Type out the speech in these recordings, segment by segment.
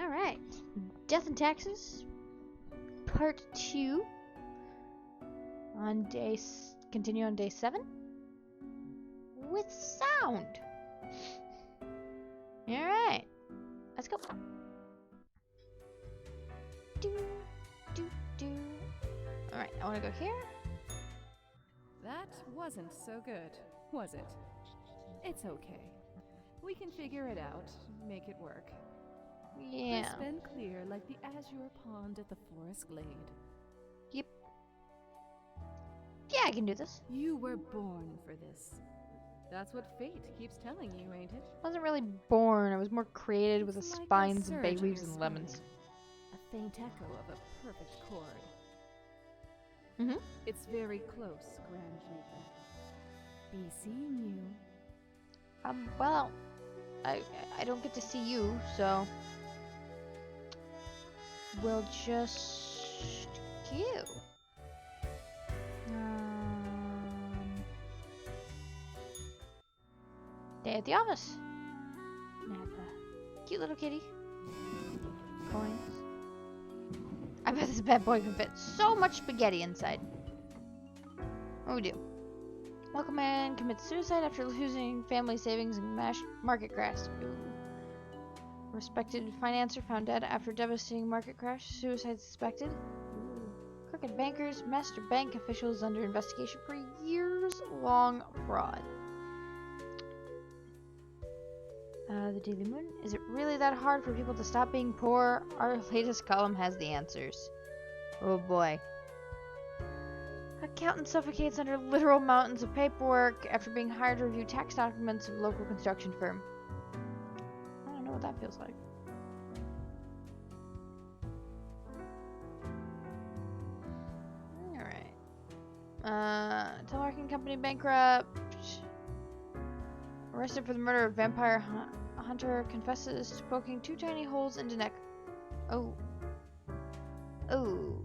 Alright. Death and Taxes, Part 2. Continue on day 7. With sound. Alright. Let's go. Alright, I want to go here. That wasn't so good, was it? It's okay. We can figure it out, make it work. Yeah. Crisp and clear like the azure pond at the forest glade. Yep. Yeah, I can do this. You were born for this. That's what fate keeps telling you, ain't it? I wasn't really born. I was more created with the It's like a spines and bay surge in leaves your and lemons. spine. A faint echo of a perfect chord. Mm-hmm. It's very close, Grand Reaper. Be seeing you. Well, I don't get to see you, so we'll just queue. Day at the office. Napa. Cute little kitty. Coins. I bet this bad boy can fit so much spaghetti inside. What we do? Local man commits suicide after losing family savings in market crash. Ooh. Respected financier found dead after devastating market crash. Suicide suspected. Ooh. Crooked bankers, master bank officials under investigation for years-long fraud. The Daily Moon. Is it really that hard for people to stop being poor? Our latest column has the answers. Oh boy. Accountant suffocates under literal mountains of paperwork after being hired to review tax documents of local construction firm. I don't know what that feels like. Alright. Telemarketing company bankrupt. Arrested for the murder of vampire hunter, confesses to poking 2 tiny holes into neck. Oh. Oh.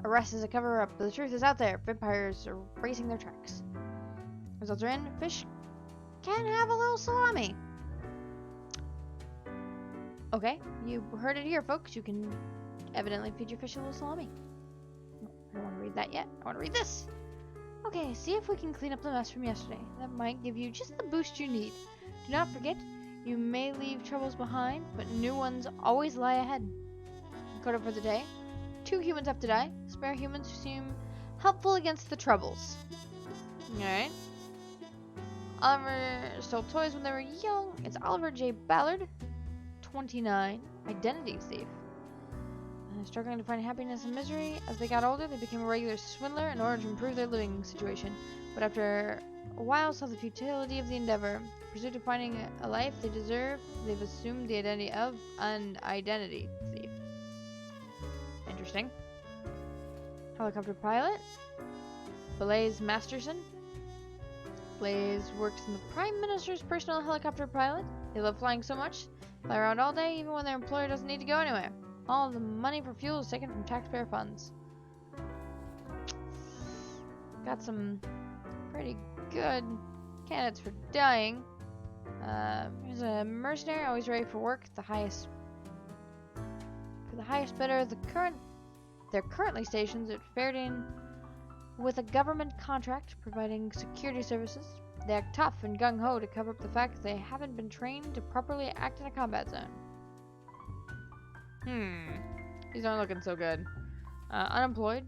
Arrest is a cover-up, but the truth is out there. Vampires are racing their tracks. Results are in. Fish can have a little salami. Okay, you heard it here, folks. You can evidently feed your fish a little salami. I don't want to read that yet. I want to read this. Okay, see if we can clean up the mess from yesterday. That might give you just the boost you need. Do not forget, you may leave troubles behind, but new ones always lie ahead. Code up for the day. 2 humans have to die. Spare humans who seem helpful against the troubles. Alright. Oliver stole toys when they were young. It's Oliver J. Ballard, 29, identity thief. Struggling to find happiness and misery. As they got older, they became a regular swindler in order to improve their living situation. But after a while, saw the futility of the endeavor. Pursuit of finding a life they deserve, they've assumed the identity of an identity thief. Interesting. Helicopter pilot. Blaise Masterson. Blaise works in the Prime Minister's personal helicopter pilot. They love flying so much, fly around all day even when their employer doesn't need to go anywhere. All the money for fuel is taken from taxpayer funds. Got some pretty good candidates for dying. Here's a mercenary, always ready for work. The highest bidder. They're currently stationed at Ferdinand with a government contract providing security services. They act tough and gung-ho to cover up the fact that they haven't been trained to properly act in a combat zone. These aren't looking so good. Unemployed.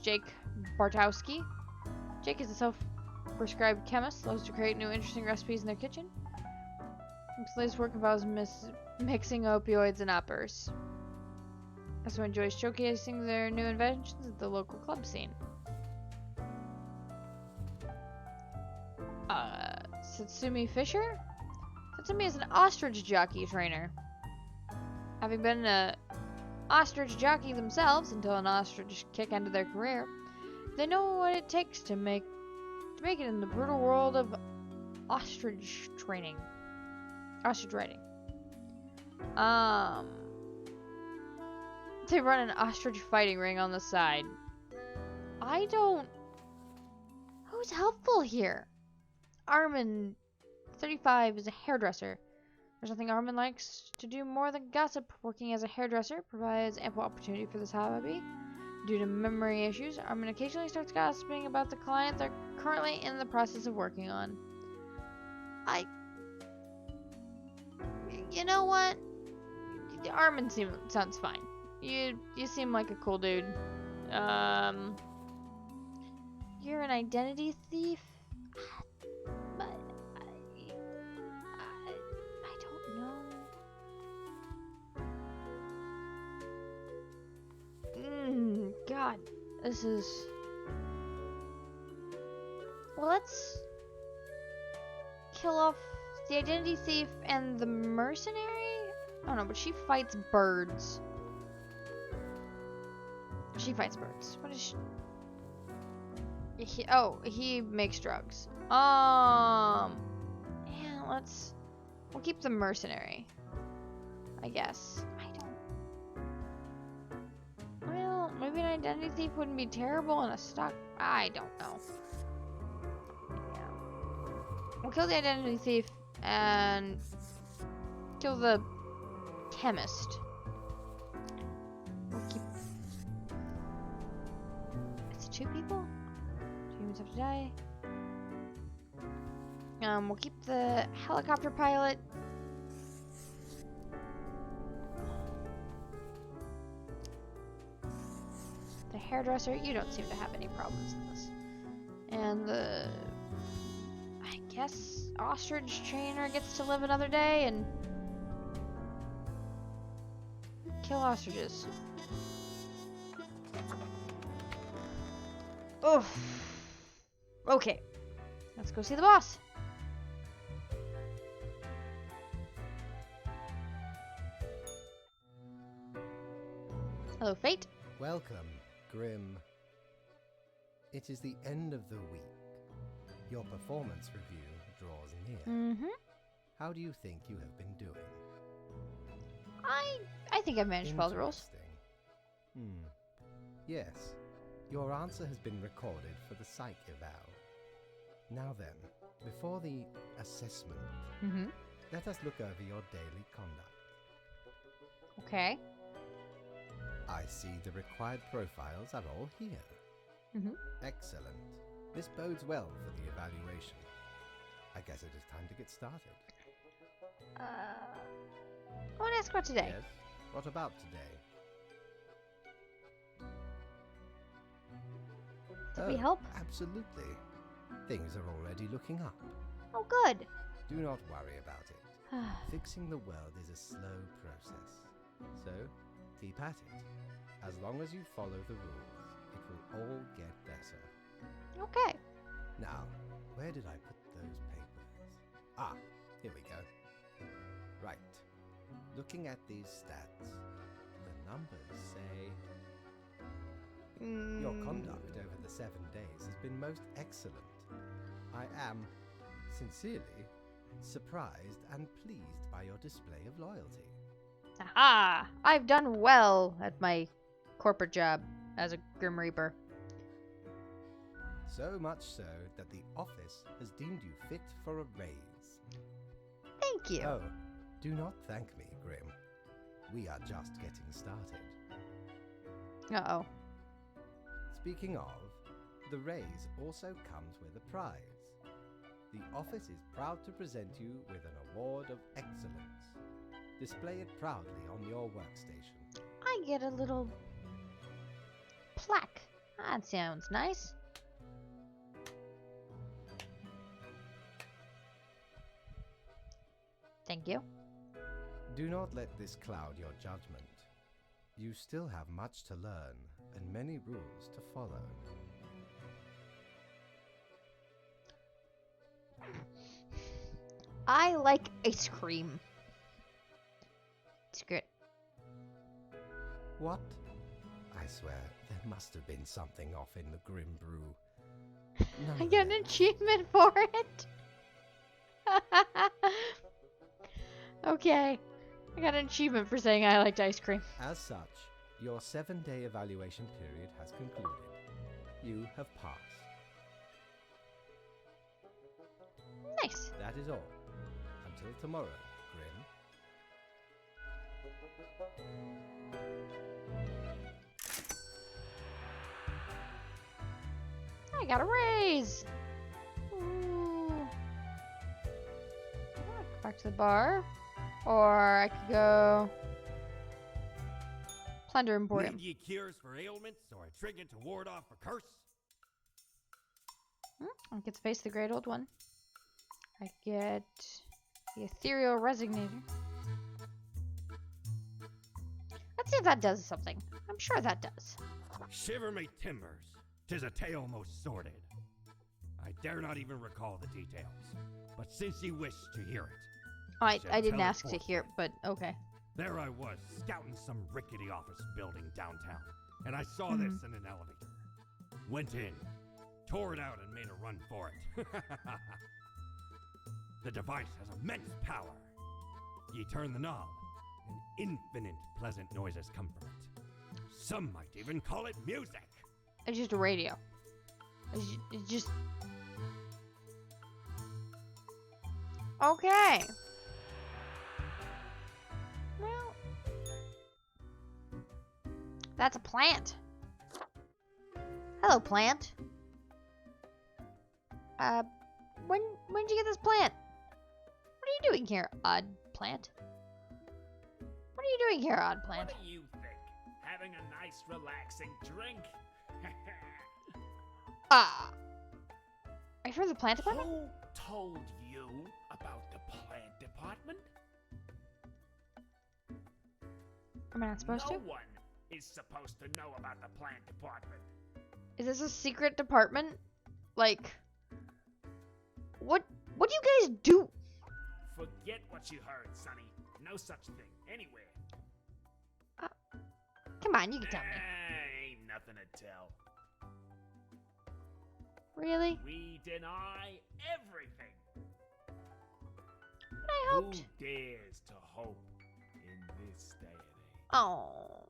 Jake Bartowski. Jake is a self-prescribed chemist, loves to create new interesting recipes in their kitchen. His latest work involves mixing opioids and uppers. Also enjoys showcasing their new inventions at the local club scene. Satsumi Fisher? Satsumi is an ostrich jockey trainer. Having been an ostrich jockey themselves until an ostrich kick ended their career, they know what it takes to make it in the brutal world of ostrich training. Ostrich riding. They run an ostrich fighting ring on the side. Who's helpful here? Armin, 35, is a hairdresser. There's nothing Armin likes to do more than gossip. Working as a hairdresser provides ample opportunity for this hobby. Due to memory issues, Armin occasionally starts gossiping about the client they're currently in the process of working on. You know what? Armin sounds fine. You seem like a cool dude. You're an identity thief? But I don't know. God, this is... Well, let's kill off the identity thief and the mercenary? I don't know, but she fights birds. She fights birds. What is she? He makes drugs. Yeah, we'll keep the mercenary, I guess. Well, maybe an identity thief wouldn't be terrible in a stock. I don't know. Yeah. We'll kill the identity thief and kill the chemist. We'll keep... It's 2 people? 2 humans have to die. We'll keep the helicopter pilot. The hairdresser, you don't seem to have any problems in this. And the... I guess ostrich trainer gets to live another day and... kill ostriches. Oof. Okay. Let's go see the boss. Hello, Fate. Welcome, Grim. It is the end of the week. Your performance review draws near. How do you think you have been doing? I think I've managed to follow the rules. Yes. Your answer has been recorded for the psych eval. Now then, before the assessment, let us look over your daily conduct. Okay. I see the required profiles are all here. Excellent. This bodes well for the evaluation. I guess it is time to get started. I want to ask about today. Yes? What about today? Did we help? Absolutely. Things are already looking up. Oh, good. Do not worry about it. Fixing the world is a slow process. So, keep at it. As long as you follow the rules, it will all get better. Okay. Now, where did I put those papers? Ah, here we go. Right. Looking at these stats, the numbers say... Your conduct over the 7 days has been most excellent. I am, sincerely, surprised and pleased by your display of loyalty. Aha! I've done well at my corporate job as a Grim Reaper. So much so that the office has deemed you fit for a raise. Thank you. Oh, do not thank me, Grim. We are just getting started. Uh-oh. Speaking of, the raise also comes with a prize. The office is proud to present you with an award of excellence. Display it proudly on your workstation. I get a little plaque. That sounds nice. Thank you. Do not let this cloud your judgment. You still have much to learn and many rules to follow. I like ice cream. It's good. What? I swear, there must have been something off in the Grim Brew. I get an achievement for it. Okay. I got an achievement for saying I liked ice cream. As such, your 7-day evaluation period has concluded. You have passed. Nice. That is all. Until tomorrow, Grim. I got a raise! Ooh. I could go back to the bar. Or I could go... Plunder Emporium. Need ye cures for ailments or a trinket to ward off a curse? I get to face the Great Old One. I get the Ethereal Resignator. Let's see if that does something. I'm sure that does. Shiver me timbers, 'tis a tale most sordid. I dare not even recall the details, but since ye wish to hear it, I shall didn't tell it ask to hear it, but okay. there I was, scouting some rickety office building downtown, and I saw this in an elevator. Went in, tore it out, and made a run for it. The device has immense power. Ye turn the knob, and infinite pleasant noises come from it. Some might even call it music. It's just a radio. It's just... Okay. Well... That's a plant. Hello, plant. When'd you get this plant? What are you doing here, odd plant? What are you doing here, odd plant? What do you think? Having a nice, relaxing drink? Are you from the plant department? Who told you about the plant department? Am I not supposed No to? one is supposed to know about the plant department. Is this a secret department? Like, what do you guys do? Forget what you heard, Sonny. No such thing anywhere. Come on, you can tell me. Ain't nothing to tell. Really? We deny everything. But I hoped. Who dares to hope in this day and age? Oh,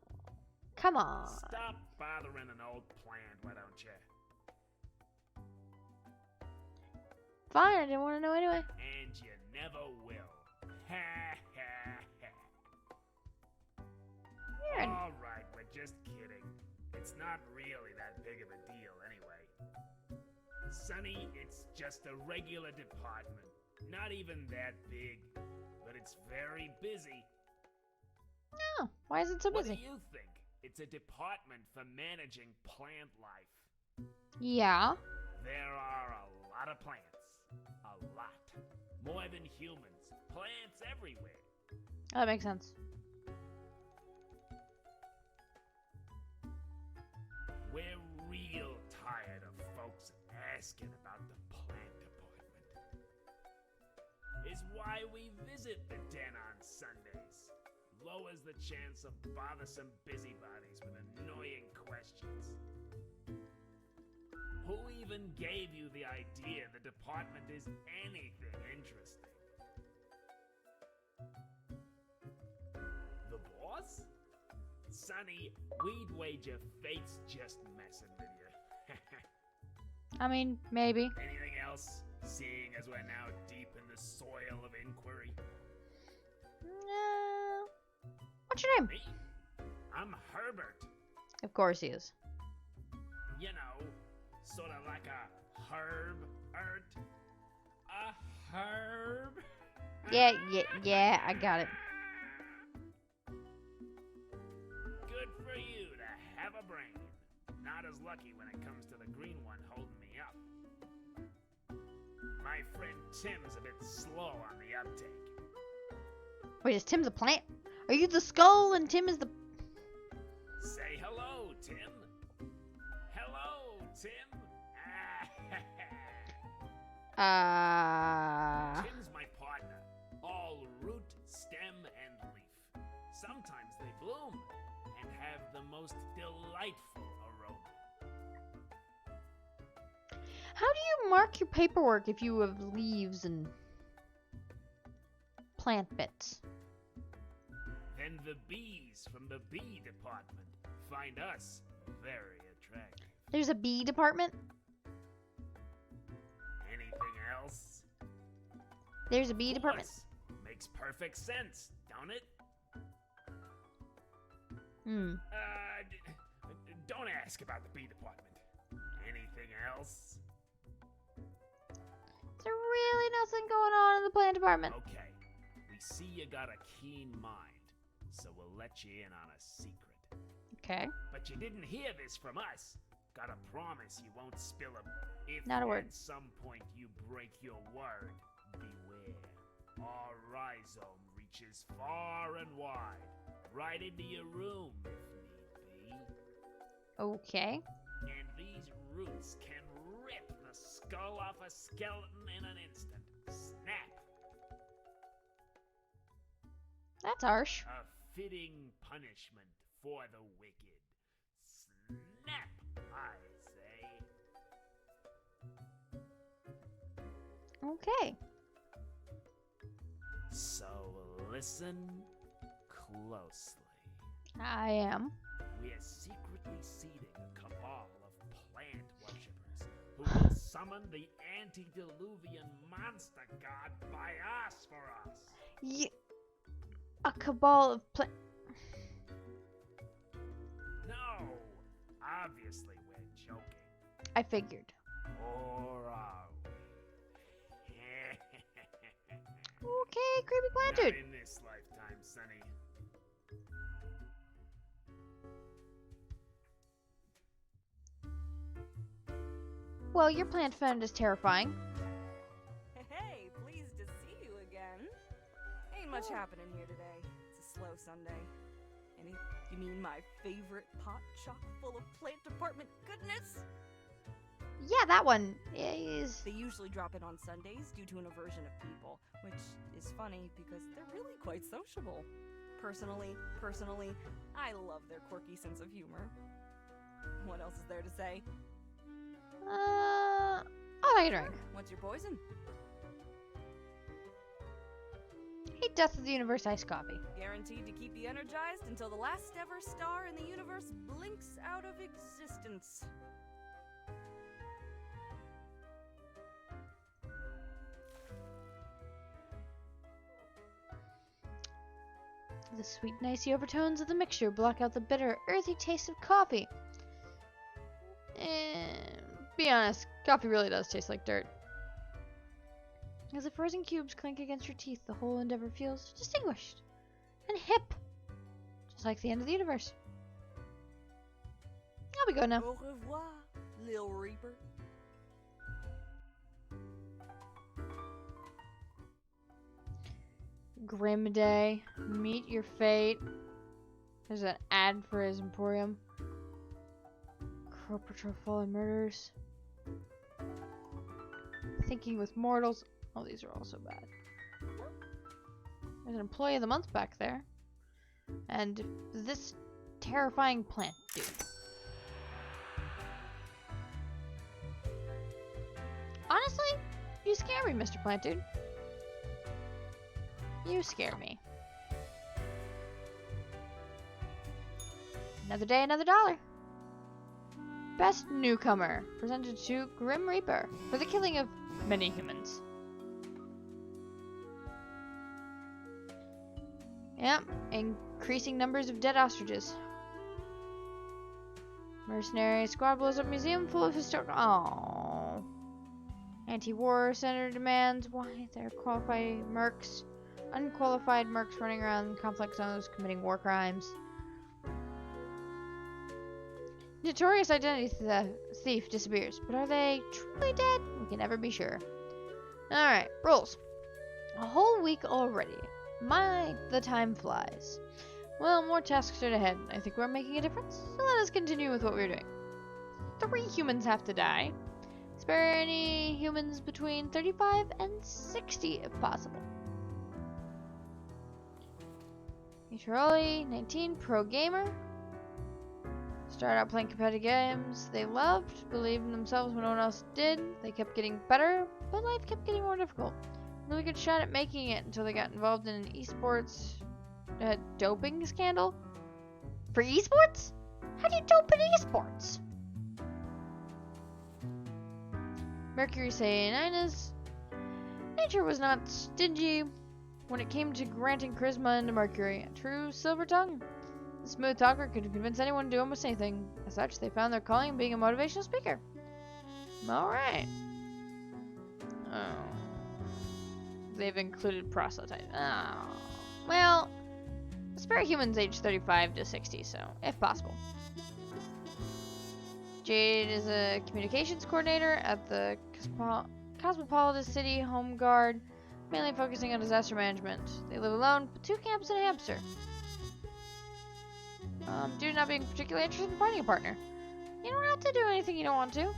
come on. Stop bothering an old plant, why don't you? Fine, I didn't want to know anyway. And you never will. Ha ha ha. You're an- All right, we're just kidding. It's not really that big of a deal anyway. Sonny, it's just a regular department. Not even that big, but it's very busy. Oh, why is it so What do busy? you think? It's a department for managing plant life. Yeah. There are a lot of plants. A lot. More than humans. Plants everywhere. That makes sense. We're real tired of folks asking about the plant department. Is why we visit the den on Sundays. Lowers the chance of bothersome busybodies with annoying questions. Who even gave you the idea the department is anything interesting? The boss? Sonny, we'd wager fate's just messing with you. I mean, maybe. Anything else? Seeing as we're now deep in the soil of inquiry. What's your name? Me? I'm Herbert. Of course he is. You know, sort of like a herb-ert. A herb? Yeah, I got it. Good for you to have a brain. Not as lucky when it comes to the green one holding me up. My friend Tim's a bit slow on the uptake. Wait, is Tim's a plant? Are you the skull and Tim is the... Say hello, Tim. Hello, Tim. Tim's my partner. All root, stem, and leaf. Sometimes they bloom and have the most delightful aroma. How do you mark your paperwork if you have leaves and plant bits? Then the bees from the bee department find us very attractive. There's a bee department? Anything else? There's a bee department? Course. Makes perfect sense, don't it? Don't ask about the bee department. Anything else? Is there really nothing going on in the plant department? Okay. We see you got a keen mind, so we'll let you in on a secret. Okay. But you didn't hear this from us. Gotta promise you won't spill a... If Not a word. at some point you break your word, beware. Our rhizome reaches far and wide, right into your room if need be. Okay. And these roots can rip the skull off a skeleton in an instant. Snap! That's harsh. A fitting punishment for the wicked. Snap, I say. Okay. So listen closely. I am. We're secretly seeding a cabal of plant worshippers who will summon the antediluvian monster god Bias for us. A cabal of No, obviously we're joking. I figured. Or are we? Okay, creepy plant Not dude. in this lifetime, Sonny. Well, your plant friend is terrifying. Hey, pleased to see you again. Ain't much happening here today. It's a slow Sunday. You mean my favorite pot chock full of plant department goodness? Yeah, that one is. They usually drop in on Sundays due to an aversion of people, which is funny because they're really quite sociable. Personally, I love their quirky sense of humor. What else is there to say? I'll take a drink. What's your poison? Hate Death of the Universe iced coffee. Guaranteed to keep you energized until the last ever star in the universe blinks out of existence. The sweet and icy overtones of the mixture block out the bitter, earthy taste of coffee. And be honest, coffee really does taste like dirt. As the frozen cubes clink against your teeth, the whole endeavor feels distinguished and hip, just like the end of the universe. I'll be going now. Au revoir, Lil Reaper. Grim Day, meet your fate. There's an ad for his Emporium. Crow Patrol Fallen Murders. Thinking with Mortals. Oh, these are all so bad. There's an Employee of the Month back there. And this terrifying plant dude. Honestly, you scare me, Mr. Plant Dude. You scare me. Another day, another dollar. Best Newcomer, presented to Grim Reaper for the killing of many humans. Yep, increasing numbers of dead ostriches. Mercenary squad blows up museum full of historical. Oh. Anti-war senator demands why there are unqualified mercs running around conflict zones committing war crimes. Notorious identity thief disappears, but are they truly dead? We can never be sure. Alright, rules. A whole week already. The time flies. Well, more tasks are ahead. I think we're making a difference, so let us continue with what we're doing. 3 humans have to die. Spare any humans between 35 and 60 if possible. Early 19, pro gamer. Started out playing competitive games they loved, believed in themselves when no one else did. They kept getting better, but life kept getting more difficult. Really good shot at making it until they got involved in an esports doping scandal. For esports? How do you dope in esports? Mercury Sayaninus. Nature was not stingy when it came to granting charisma into Mercury. A true silver tongue. The smooth talker could convince anyone to do almost anything. As such, they found their calling being a motivational speaker. Alright. Oh. They've included proselyte. Oh. Well, spare humans aged 35 to 60, so if possible. Jade is a communications coordinator at the Cosmopolitan City Home Guard, mainly focusing on disaster management. They live alone, with 2 cats and a hamster. Due to not being particularly interested in finding a partner. You don't have to do anything you don't want to.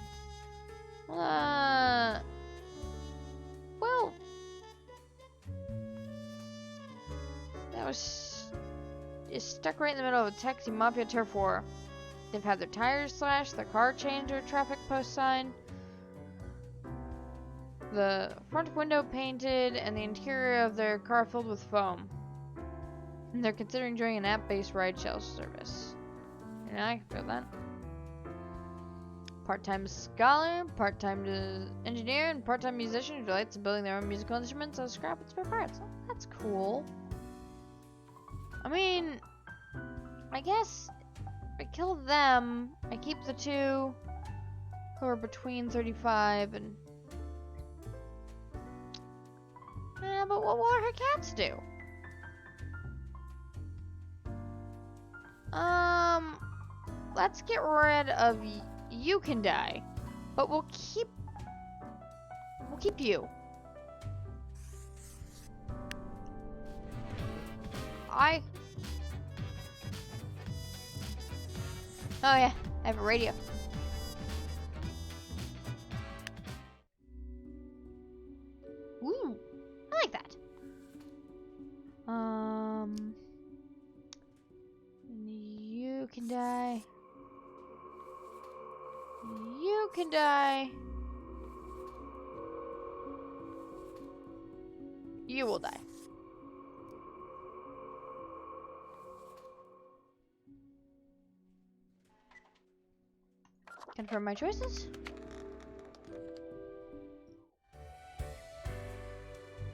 Well, that is stuck right in the middle of a taxi mafia turf war. They've had their tires slashed, their car chained to a traffic post sign, the front window painted, and the interior of their car filled with foam. And they're considering joining an app-based ride-share service. And I can feel that. Part-time scholar, part-time engineer, and part-time musician who delights in building their own musical instruments out of scrap and spare parts. Oh, that's cool. I mean, I guess if I kill them, I keep the 2 who are between 35 and... Yeah, but what will her cats do? Let's get rid of you can die, but we'll keep you. Oh yeah, I have a radio. Ooh, I like that. You can die. You can die. You will die. Confirm my choices.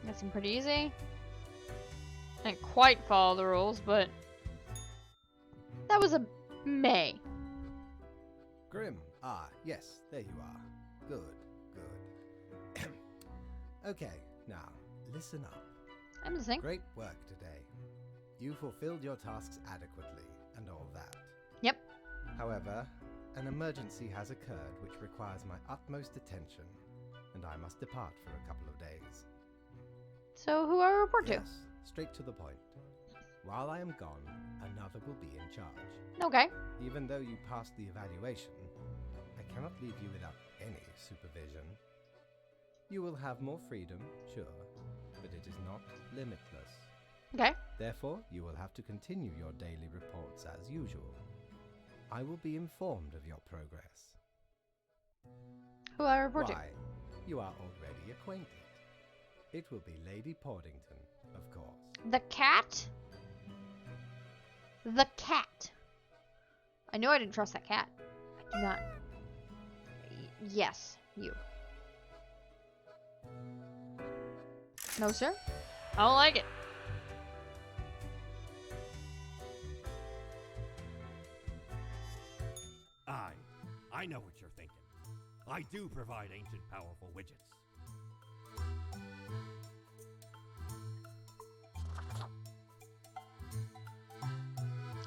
That seemed pretty easy. I didn't quite follow the rules, but that was a May. Grim. Ah, yes, there you are. Good. Okay, now, listen up. I'm listening. Great work today. You fulfilled your tasks adequately, and all that. Yep. However, an emergency has occurred which requires my utmost attention, and I must depart for a couple of days. So who I report to? Yes, straight to the point. While I am gone, another will be in charge. Okay. Even though you passed the evaluation, I cannot leave you without any supervision. You will have more freedom, sure, but it is not limitless. Okay. Therefore, you will have to continue your daily reports as usual. I will be informed of your progress. Who I report to? Why? You are already acquainted. It will be Lady Portington, of course. The cat? The cat. I know I didn't trust that cat. I do not. Yes, you. No, sir. I don't like it. I know what you're thinking. I do provide ancient powerful widgets.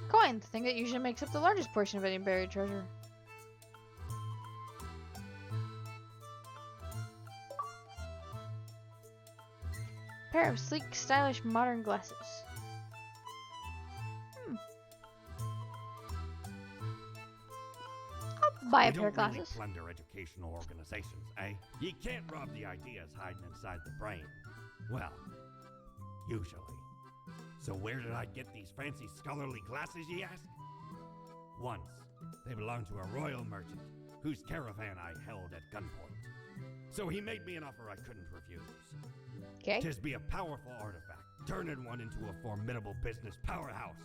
Coin, the thing that usually makes up the largest portion of any buried treasure. Pair of sleek, stylish, modern glasses. I'll buy a pair of We don't really glasses. plunder educational organizations, eh? You can't rob the ideas hiding inside the brain. Well, usually. So where did I get these fancy scholarly glasses, ye ask? Once, they belonged to a royal merchant, whose caravan I held at gunpoint. So he made me an offer I couldn't refuse. Okay. Tis be a powerful artifact, turning one into a formidable business powerhouse.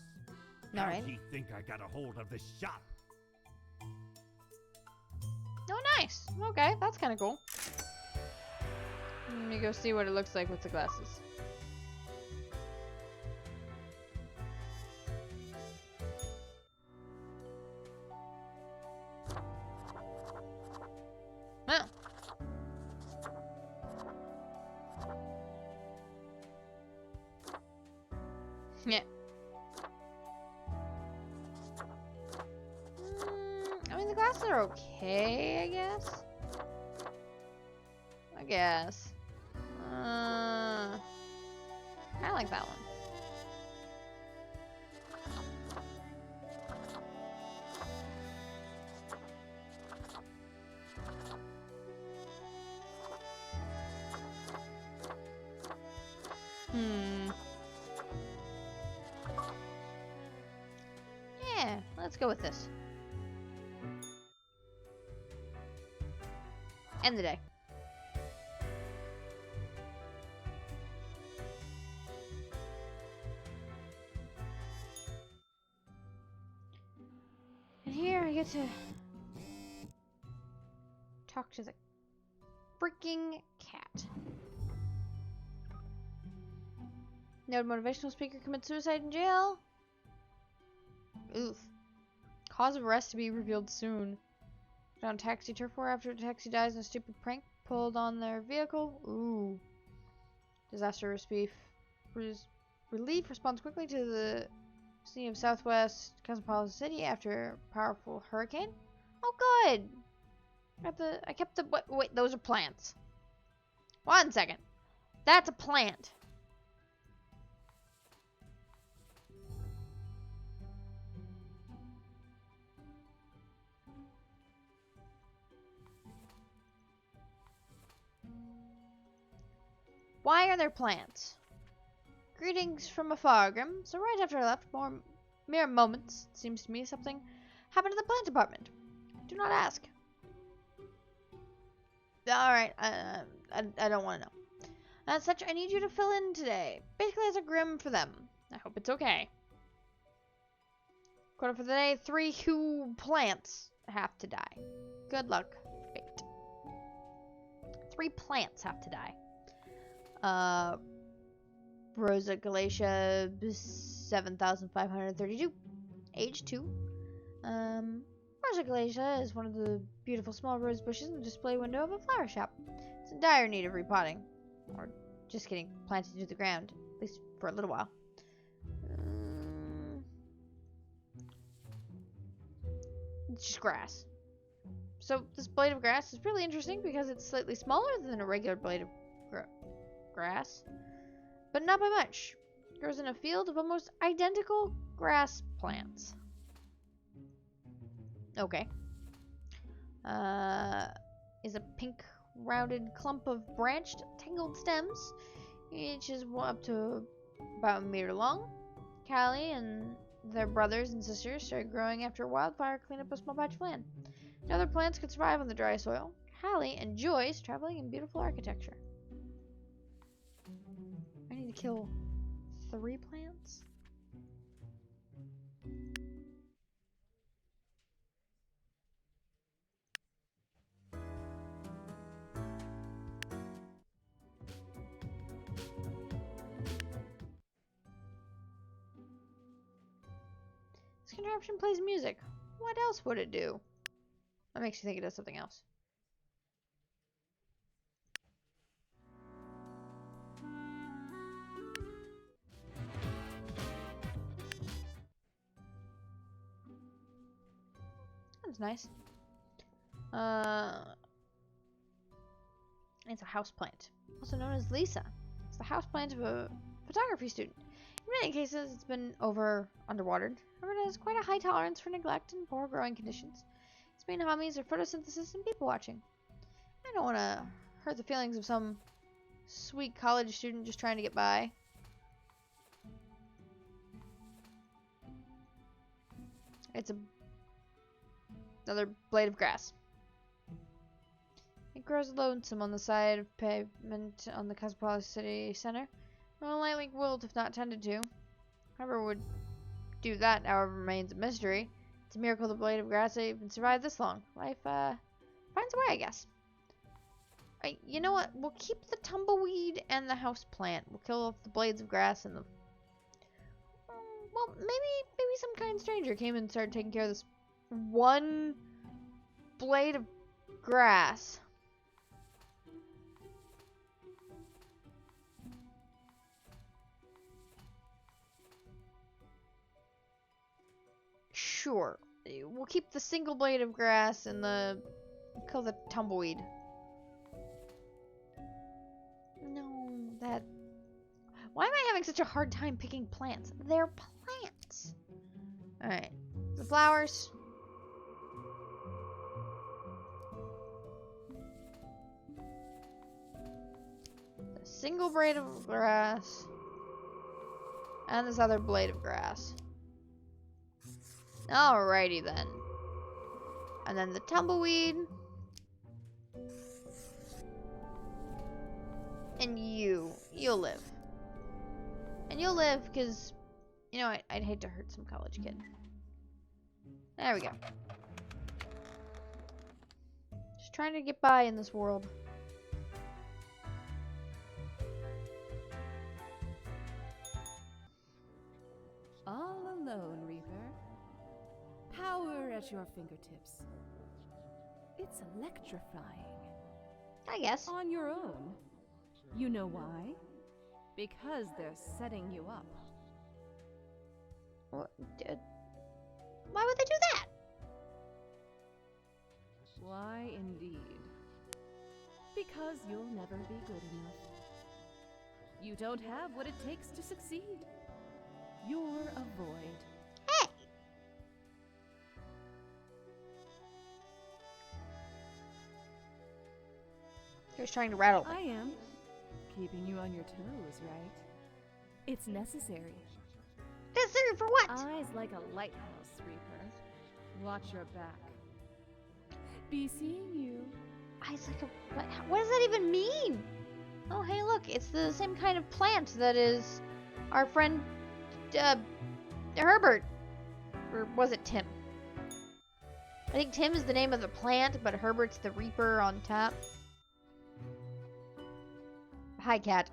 How Alright. ye think I got a hold of this shop? Oh, nice. Okay, that's kind of cool. Let me go see what it looks like with the glasses. okay, I guess. Kinda like that one. Yeah, let's go with this. End the day. And here I get to talk to the freaking cat. Noted motivational speaker commits suicide in jail. Oof. Cause of arrest to be revealed soon. Found taxi turf war after a taxi dies in a stupid prank pulled on their vehicle. Ooh. Disaster relief responds quickly to the scene of southwest Cosmopolitan City after a powerful hurricane. Oh, good. I kept the wait. Those are plants. 1 second. That's a plant. Why are there plants? Greetings from afar, Grim. So right after I left, mere moments, it seems to me, something happened to the plant department. Do not ask. Alright, I don't want to know. As such, I need you to fill in today. Basically as a Grim for them. I hope it's okay. Quota for the day, 3 plants have to die. Good luck, fate. 3 plants have to die. Rosa Galatia 7532, age 2. Rosa Galatia is one of the beautiful small rose bushes in the display window of a flower shop. It's in dire need of repotting, or just getting planted into the ground, at least for a little while. It's just grass. So this blade of grass is really interesting because it's slightly smaller than a regular blade of grass, but not by much. It grows in a field of almost identical grass plants. Okay. Is a pink rounded clump of branched, tangled stems. Each is up to about a meter long. Callie and their brothers and sisters started growing after a wildfire cleaned up a small patch of land. No other plants could survive on the dry soil. Callie enjoys traveling in beautiful architecture. I need to kill 3 plants? This contraption plays music. What else would it do? That makes you think it does something else. That's nice. It's a houseplant, also known as Lisa. It's the houseplant of a photography student. In many cases, it's been underwatered. However, it has quite a high tolerance for neglect and poor growing conditions. Its main hobbies are photosynthesis and people watching. I don't want to hurt the feelings of some sweet college student just trying to get by. It's another blade of grass. It grows lonesome on the side of pavement on the Cosmopolitan City Center. Well, likely wilt if not tended to. Whoever would do that, however, remains a mystery. It's a miracle the blade of grass even survived this long. Life, finds a way, I guess. You know what? We'll keep the tumbleweed and the house plant. We'll kill off the blades of grass and the... Well, maybe some kind stranger came and started taking care of this one blade of grass. Sure. We'll keep the single blade of grass and kill the tumbleweed. No, that... Why am I having such a hard time picking plants? They're plants. Alright. The flowers. The single blade of grass. And this other blade of grass. Alrighty then. And then the tumbleweed. And you'll live. And you'll live because, you know, I'd hate to hurt some college kid. There we go. Just trying to get by in this world. All alone, Reaper. Power at your fingertips. It's electrifying. I guess. On your own. You know why? Because they're setting you up. Why would they do that? Why indeed? Because you'll never be good enough. You don't have what it takes to succeed. You're a void. Hey! He was trying to rattle I me. am. Keeping you on your toes, right? It's necessary. Necessary for what? Eyes like a lighthouse, Reaper. Watch your back. Be seeing you. Eyes like a... What does that even mean? Oh, hey, look. It's the same kind of plant that is our friend, Herbert. Or was it Tim? I think Tim is the name of the plant, but Herbert's the Reaper on top. Hi, cat.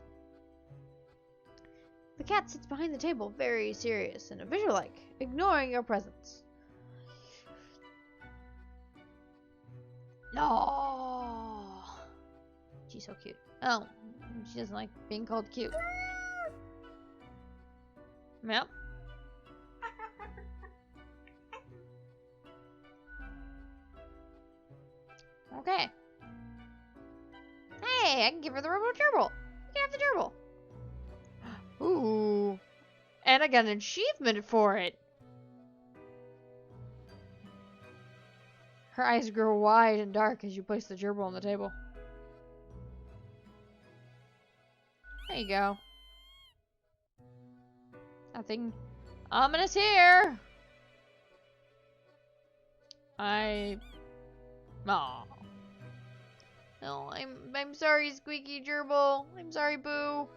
The cat sits behind the table, very serious and official-like, ignoring your presence. No, she's so cute. Oh, she doesn't like being called cute. Yep. Okay. Hey, I can give her the Robo Gerbil. You can have the gerbil. Ooh. And I got an achievement for it. Her eyes grow wide and dark as you place the gerbil on the table. There you go. Nothing ominous here. Aw. No, I'm sorry, Squeaky Gerbil. I'm sorry, Boo.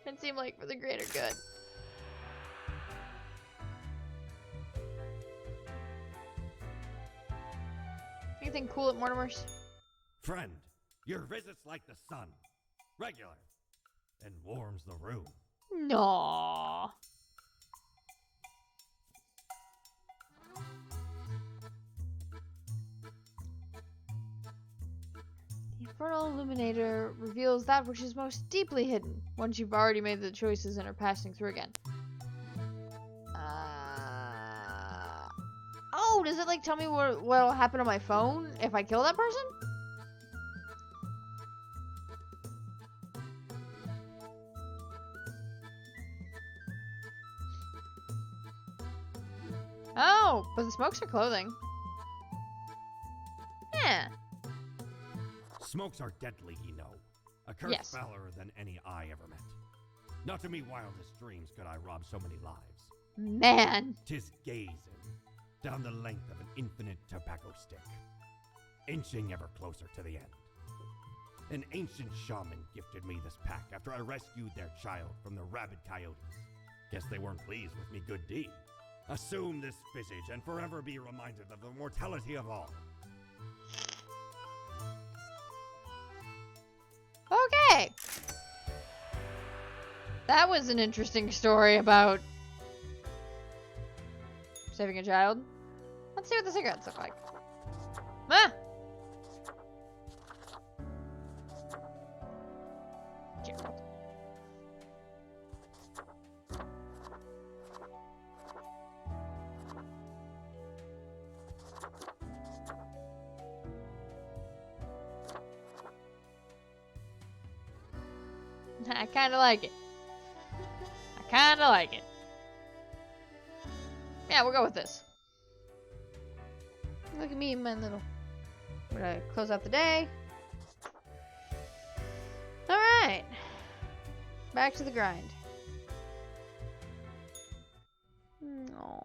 It seemed like for the greater good. Anything cool at Mortimer's? Friend, your visit's like the sun. Regular. And warms the room. No. The Infernal Illuminator reveals that which is most deeply hidden once you've already made the choices and are passing through again. Oh, does it like tell me what'll happen on my phone if I kill that person? Oh, but the smokes are clothing. Yeah. Smokes are deadly, ye know. A curse Yes. fouler than any I ever met. Not to me wildest dreams could I rob so many lives. Man. 'Tis gazing down the length of an infinite tobacco stick, inching ever closer to the end. An ancient shaman gifted me this pack after I rescued their child from the rabid coyotes. Guess they weren't pleased with me good deed. Assume this visage and forever be reminded of the mortality of all. Okay. That was an interesting story about saving a child. Let's see what the cigarettes look like. Ah! Gerald. I kind of like it. I kind of like it. Yeah, we'll go with this. Look at me and my little... We're gonna close out the day. Alright. Back to the grind. Oh.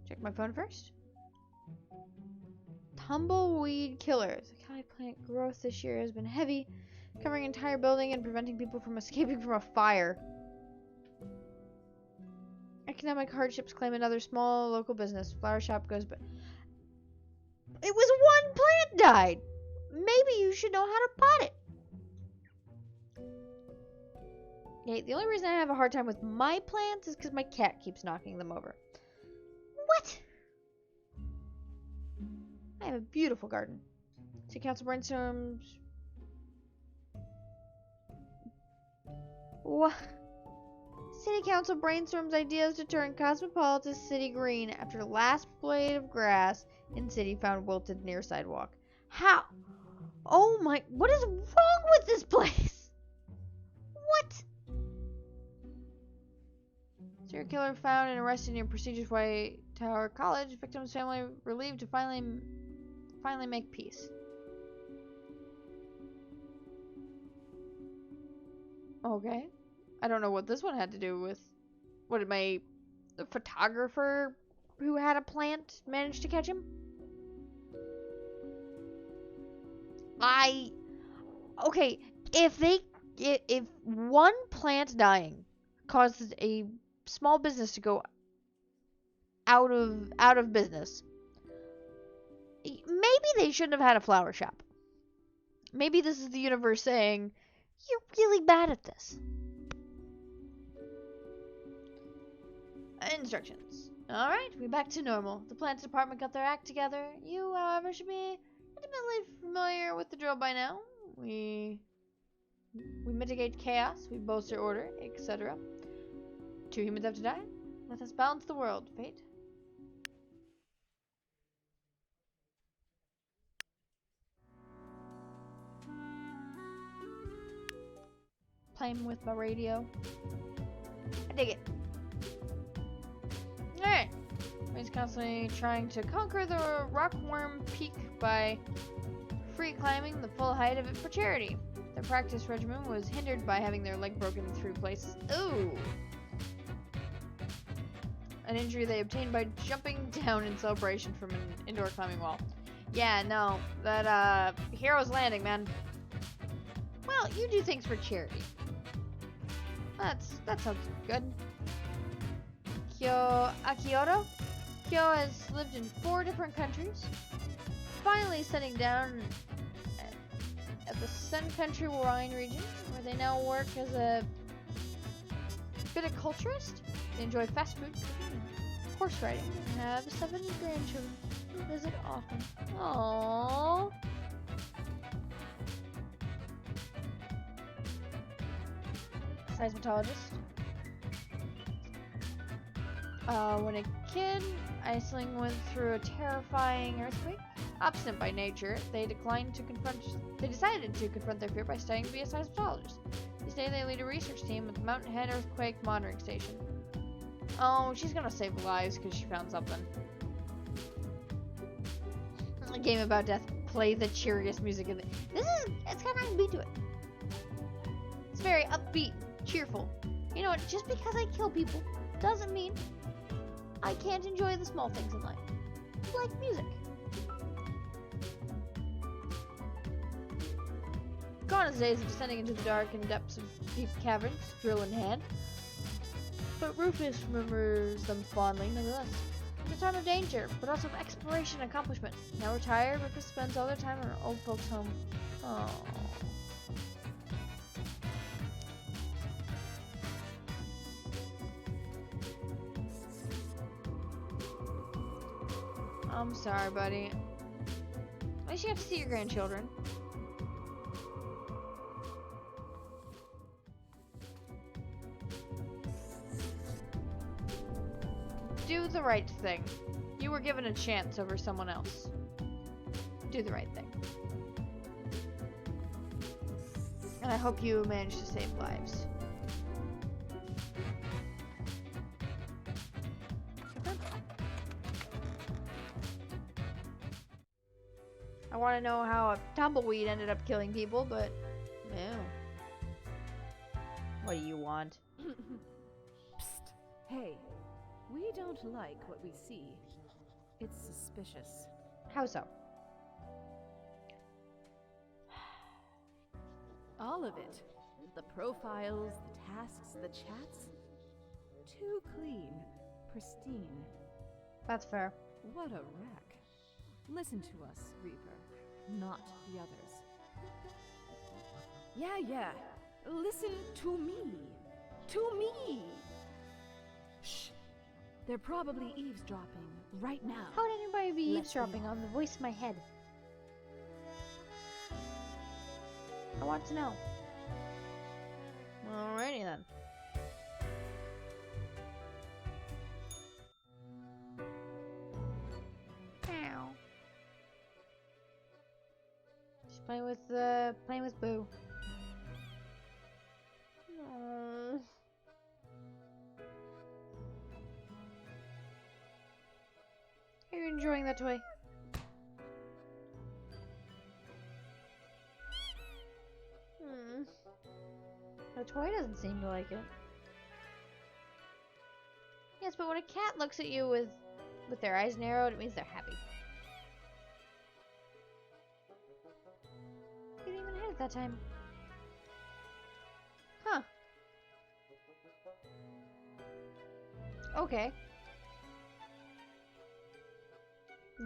Check my phone first. Tumbleweed killers. The Cali plant growth this year has been heavy, covering an entire building and preventing people from escaping from a fire. Economic hardships claim another small local business. Flower shop goes, but it was one plant died. Maybe you should know how to pot it. Okay, the only reason I have a hard time with my plants is because my cat keeps knocking them over. What? I have a beautiful garden. City council brainstorms. What? City council brainstorms ideas to turn Cosmopolitan City green after last blade of grass in city found wilted near sidewalk. How? Oh my! What is wrong with this place? What? Serial killer found and arrested near prestigious White Tower College. Victim's family relieved to finally make peace. Okay. I don't know what this one had to do with. What did the photographer who had a plant manage to catch him? Okay, if one plant dying causes a small business to go out of business, maybe they shouldn't have had a flower shop. Maybe this is the universe saying, you're really bad at this. Instructions. Alright, we're back to normal. The plants department got their act together. You, however, should be intimately familiar with the drill by now. We mitigate chaos, we bolster order, etc. 2 humans have to die. Let us balance the world, fate. Playing with my radio. I dig it. Alright. He's constantly trying to conquer the Rockworm Peak by free climbing the full height of it for charity. Their practice regimen was hindered by having their leg broken in 3 places. Ooh! An injury they obtained by jumping down in celebration from an indoor climbing wall. Yeah, no. That, Hero's Landing, man. Well, you do things for charity. That sounds good. Kyoto? Kyo has lived in 4 different countries. Finally settling down at the Sun Country wine region, where they now work as a viticulturist. They enjoy fast food, cooking, and horse riding, and have 7 grandchildren who visit often. Aww. Seismologist. When a kid, Iceland went through a terrifying earthquake. Obstinate by nature, they decided to confront their fear by studying to be a seismologist. This day they lead a research team at the Mountain Head Earthquake Monitoring Station. Oh, she's gonna save lives because she found something. A game about death. Play the cheeriest music in it's got a nice beat to it. It's very upbeat, cheerful. You know what? Just because I kill people doesn't mean I can't enjoy the small things in life, like music. Gone are the days of descending into the dark and depths of deep caverns, drill in hand. But Rufus remembers them fondly, nonetheless. It's a time of danger, but also of exploration and accomplishment. Now retired, Rufus spends all their time in an old folks' home. Oh. I'm sorry, buddy. At least you have to see your grandchildren. Do the right thing. You were given a chance over someone else. Do the right thing. And I hope you manage to save lives. I want to know how a tumbleweed ended up killing people, but no. What do you want? Psst. Hey, we don't like what we see. It's suspicious. How so? All of it. The profiles, the tasks, the chats. Too clean. Pristine. That's fair. What a wreck. Listen to us, Reaper, not the others. Yeah. Listen to me. To me! Shh. They're probably eavesdropping right now. How would anybody be Let's eavesdropping be on the voice in my head? I want to know. Alrighty then. Ow. Just playing with Boo. Aw. Are you enjoying that toy? The toy doesn't seem to like it. Yes, but when a cat looks at you with their eyes narrowed, it means they're happy. You didn't even hit it that time. Huh. Okay.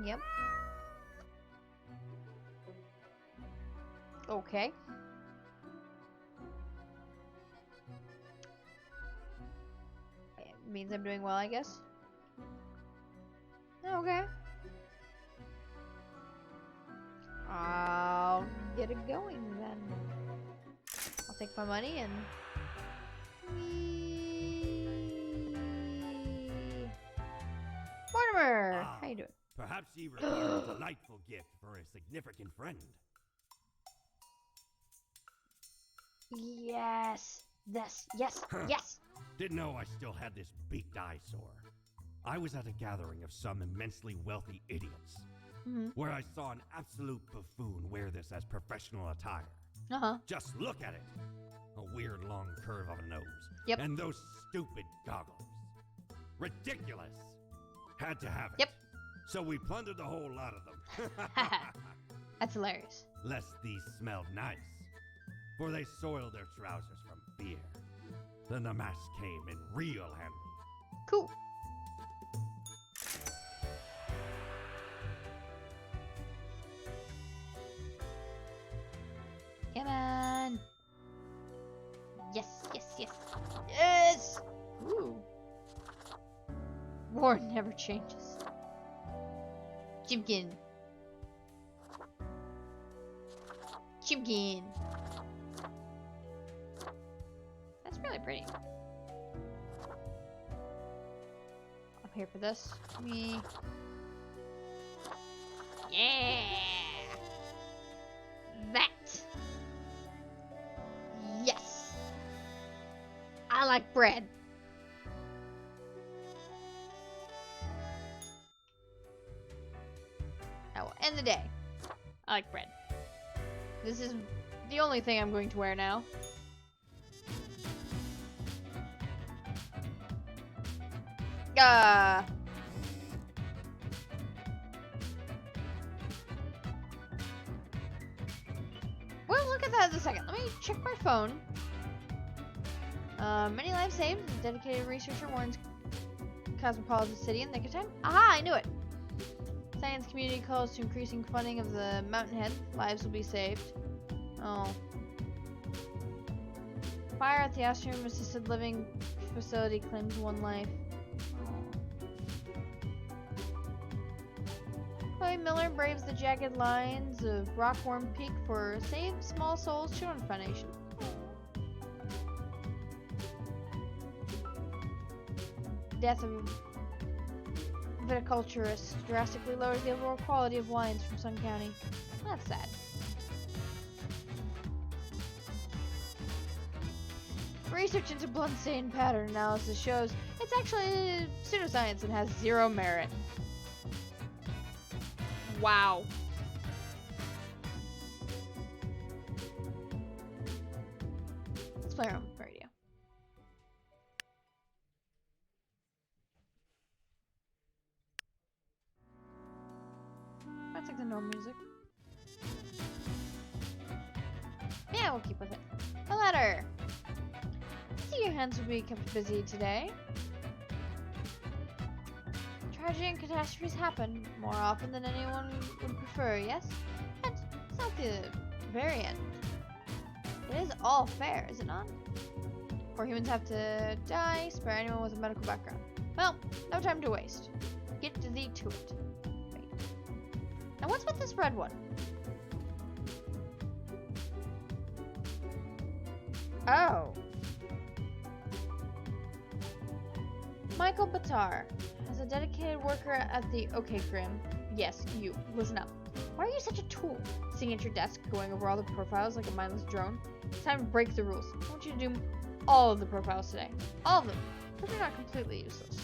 Yep. Okay. It means I'm doing well, I guess. Okay. I'll get it going then. I'll take my money and... Mortimer! Ah, How you doing? Perhaps ye require a delightful gift for a significant friend. Yes! Yes! Huh. Yes! Didn't know I still had this beaked eyesore. I was at a gathering of some immensely wealthy idiots, where I saw an absolute buffoon wear this as professional attire. Uh-huh. Just look at it! A weird long curve of a nose. Yep. And those stupid goggles. Ridiculous! Had to have it. Yep. So we plundered the whole lot of them. That's hilarious. Lest these smelled nice, for they soiled their trousers from fear. Then the mask came in real handy. Cool. Come on. Yes. Yes! Ooh. War never changes. Chimkin. That's really pretty. I'm here for this. Me. Yeah! That! Yes! I like bread. I will end the day. I like bread. This is the only thing I'm going to wear now. We'll look at that in a second. Let me check my phone. Many lives saved. A dedicated researcher warns Cosmopolitan City in nick of time. Aha! I knew it. Science community calls to increasing funding of the Mountainhead. Lives will be saved. Oh. Fire at the Astroom Assisted Living Facility claims 1 life. Chloe Miller braves the jagged lines of Rockworm Peak for Save Small Souls Children's Foundation. Death of viticulturist drastically lowers the overall quality of wines from Sun County. That's sad. Research into bloodstain pattern analysis shows it's actually pseudoscience and has zero merit. Wow. Let's play our own radio. That's like the normal music. Yeah, we'll keep with it. A letter. I see your hands will be kept busy today. Tragedy and catastrophes happen more often than anyone would prefer, yes? But it's not the very end. It is all fair, is it not? Poor humans have to die, spare anyone with a medical background. Well, no time to waste. Get thee to it. Wait. Now what's with this red one? Oh. Michael Batar is a dedicated worker at the OK Grim. Yes, you. Listen up. Why are you such a tool? Sitting at your desk, going over all the profiles like a mindless drone? It's time to break the rules. I want you to do all of the profiles today. All of them. But they're not completely useless.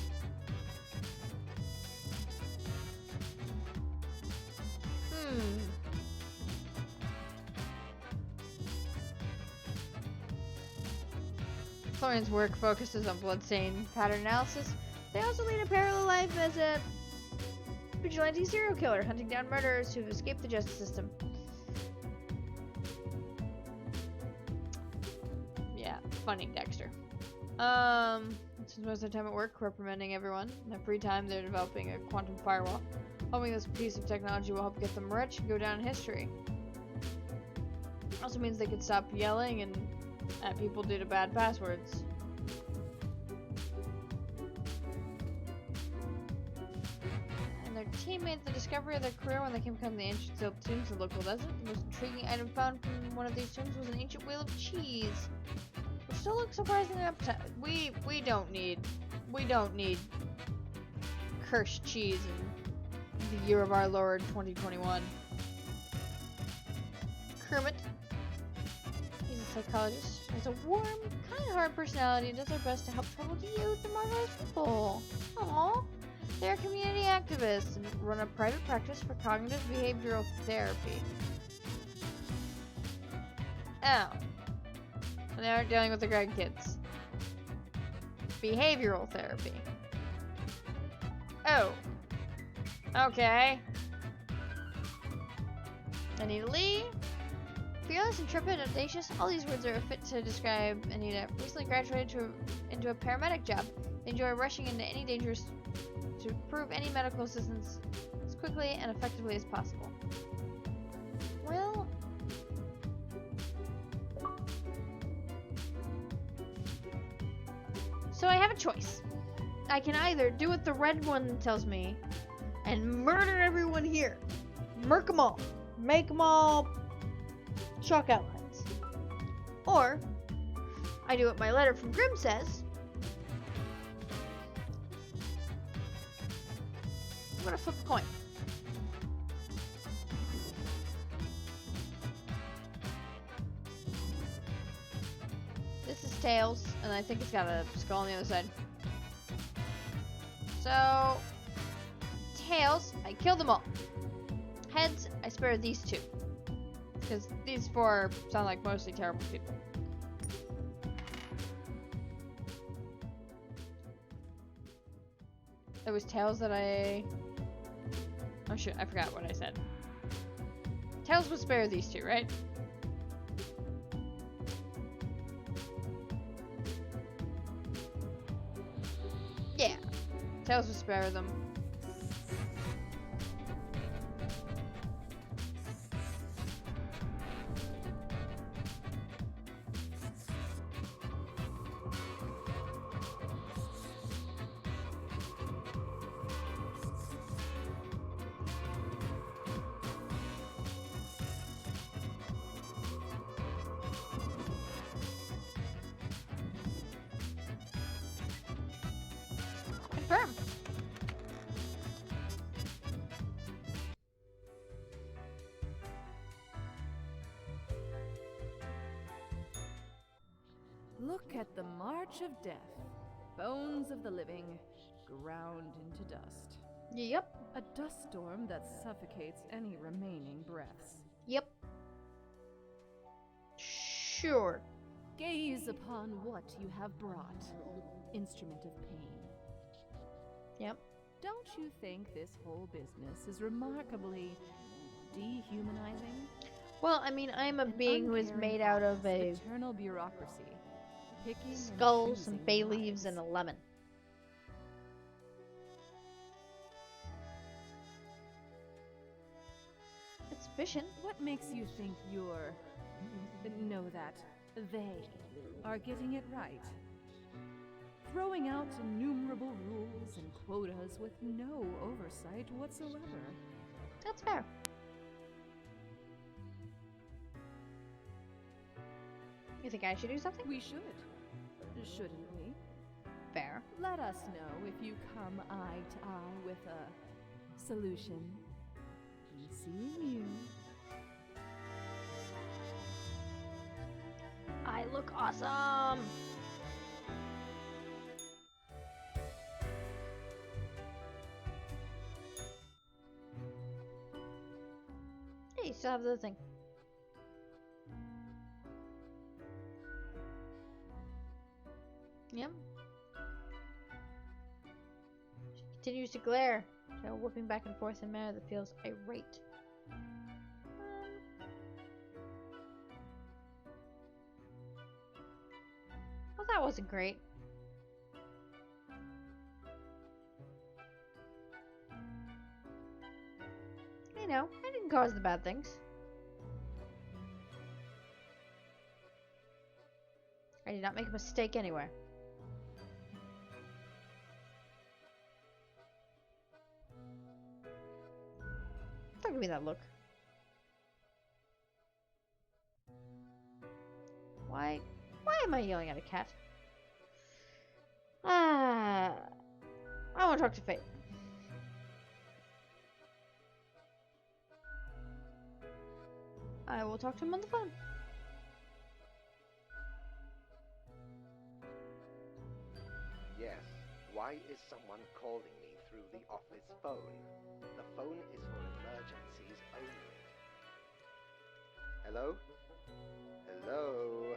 Florian's work focuses on bloodstain pattern analysis. They also lead a parallel life as a vigilante serial killer, hunting down murderers who've escaped the justice system. Yeah, funny, Dexter. Since most of the time at work, reprimanding everyone. In their free time, they're developing a quantum firewall. Hoping this piece of technology will help get them rich and go down in history. Also means they could stop yelling and at people due to bad passwords. And their team made the discovery of their career when they came upon the ancient sealed tombs in the local desert. The most intriguing item found from one of these tombs was an ancient wheel of cheese, which still looks surprisingly appetizing. We don't need cursed cheese in the year of our Lord 2021. Kermit. He's a psychologist. He has a warm, kind-hearted personality and does their best to help troubled youth and marginalized people. Aww. They're community activists and run a private practice for cognitive behavioral therapy. Oh. And they aren't dealing with the grandkids. Behavioral therapy. Oh. Okay. Anita Lee. Fearless, intrepid, audacious. All these words are fit to describe Anita. Recently graduated into a paramedic job. They enjoy rushing into any dangers to prove any medical assistance as quickly and effectively as possible. Well... so I have a choice. I can either do what the red one tells me and murder everyone here. Murk them all. Make them all chalk outlines. Or I do what my letter from Grimm says. I'm gonna flip a coin. This is tails, and I think it's got a skull on the other side. So, tails, I kill them all. Heads, I spare these two. Because these four sound like mostly terrible people. It was tails that I... oh shit, I forgot what I said. Tails would spare these two, right? Yeah. Tails would spare them. Confirm. Look at the march of death. Bones of the living, ground into dust. Yep. A dust storm that suffocates any remaining breaths. Yep. Sure. Gaze upon what you have brought, instrument of pain. Yep. Don't you think this whole business is remarkably dehumanizing? Well, I mean, I'm a An being who is uncaring made out of office a eternal bureaucracy, picking and skull, some choosing bay leaves, lives. and a lemon. It's efficient. What makes you think you're... no, that they are getting it right? Throwing out innumerable rules and quotas with no oversight whatsoever. That's fair. You think I should do something? We should. Shouldn't we? Fair. Let us know if you come eye to eye with a solution. Seeing you. I look awesome! Hey, you still have the thing. Yep. She continues to glare, whipping back and forth in a manner that feels irate. Well, that wasn't great. You know, I didn't cause the bad things. I did not make a mistake anywhere. Don't give me that look. Why am I yelling at a cat? I want to talk to Fate. I will talk to him on the phone. Yes, why is someone calling me through the office phone? The phone is for emergencies only. Hello? Hello?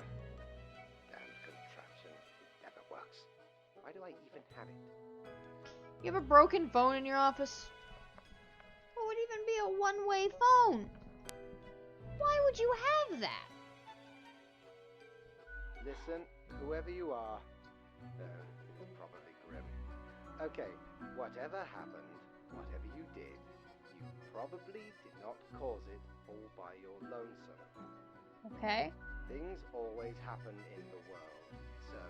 Damned contraption. It never works. Why do I even have it? You have a broken phone in your office? What would even be a one-way phone? Why would you have that? Listen, whoever you are. It's probably grim. Okay, whatever happened, whatever you did, you probably did not cause it all by your lonesome. Okay. Things always happen in the world, so,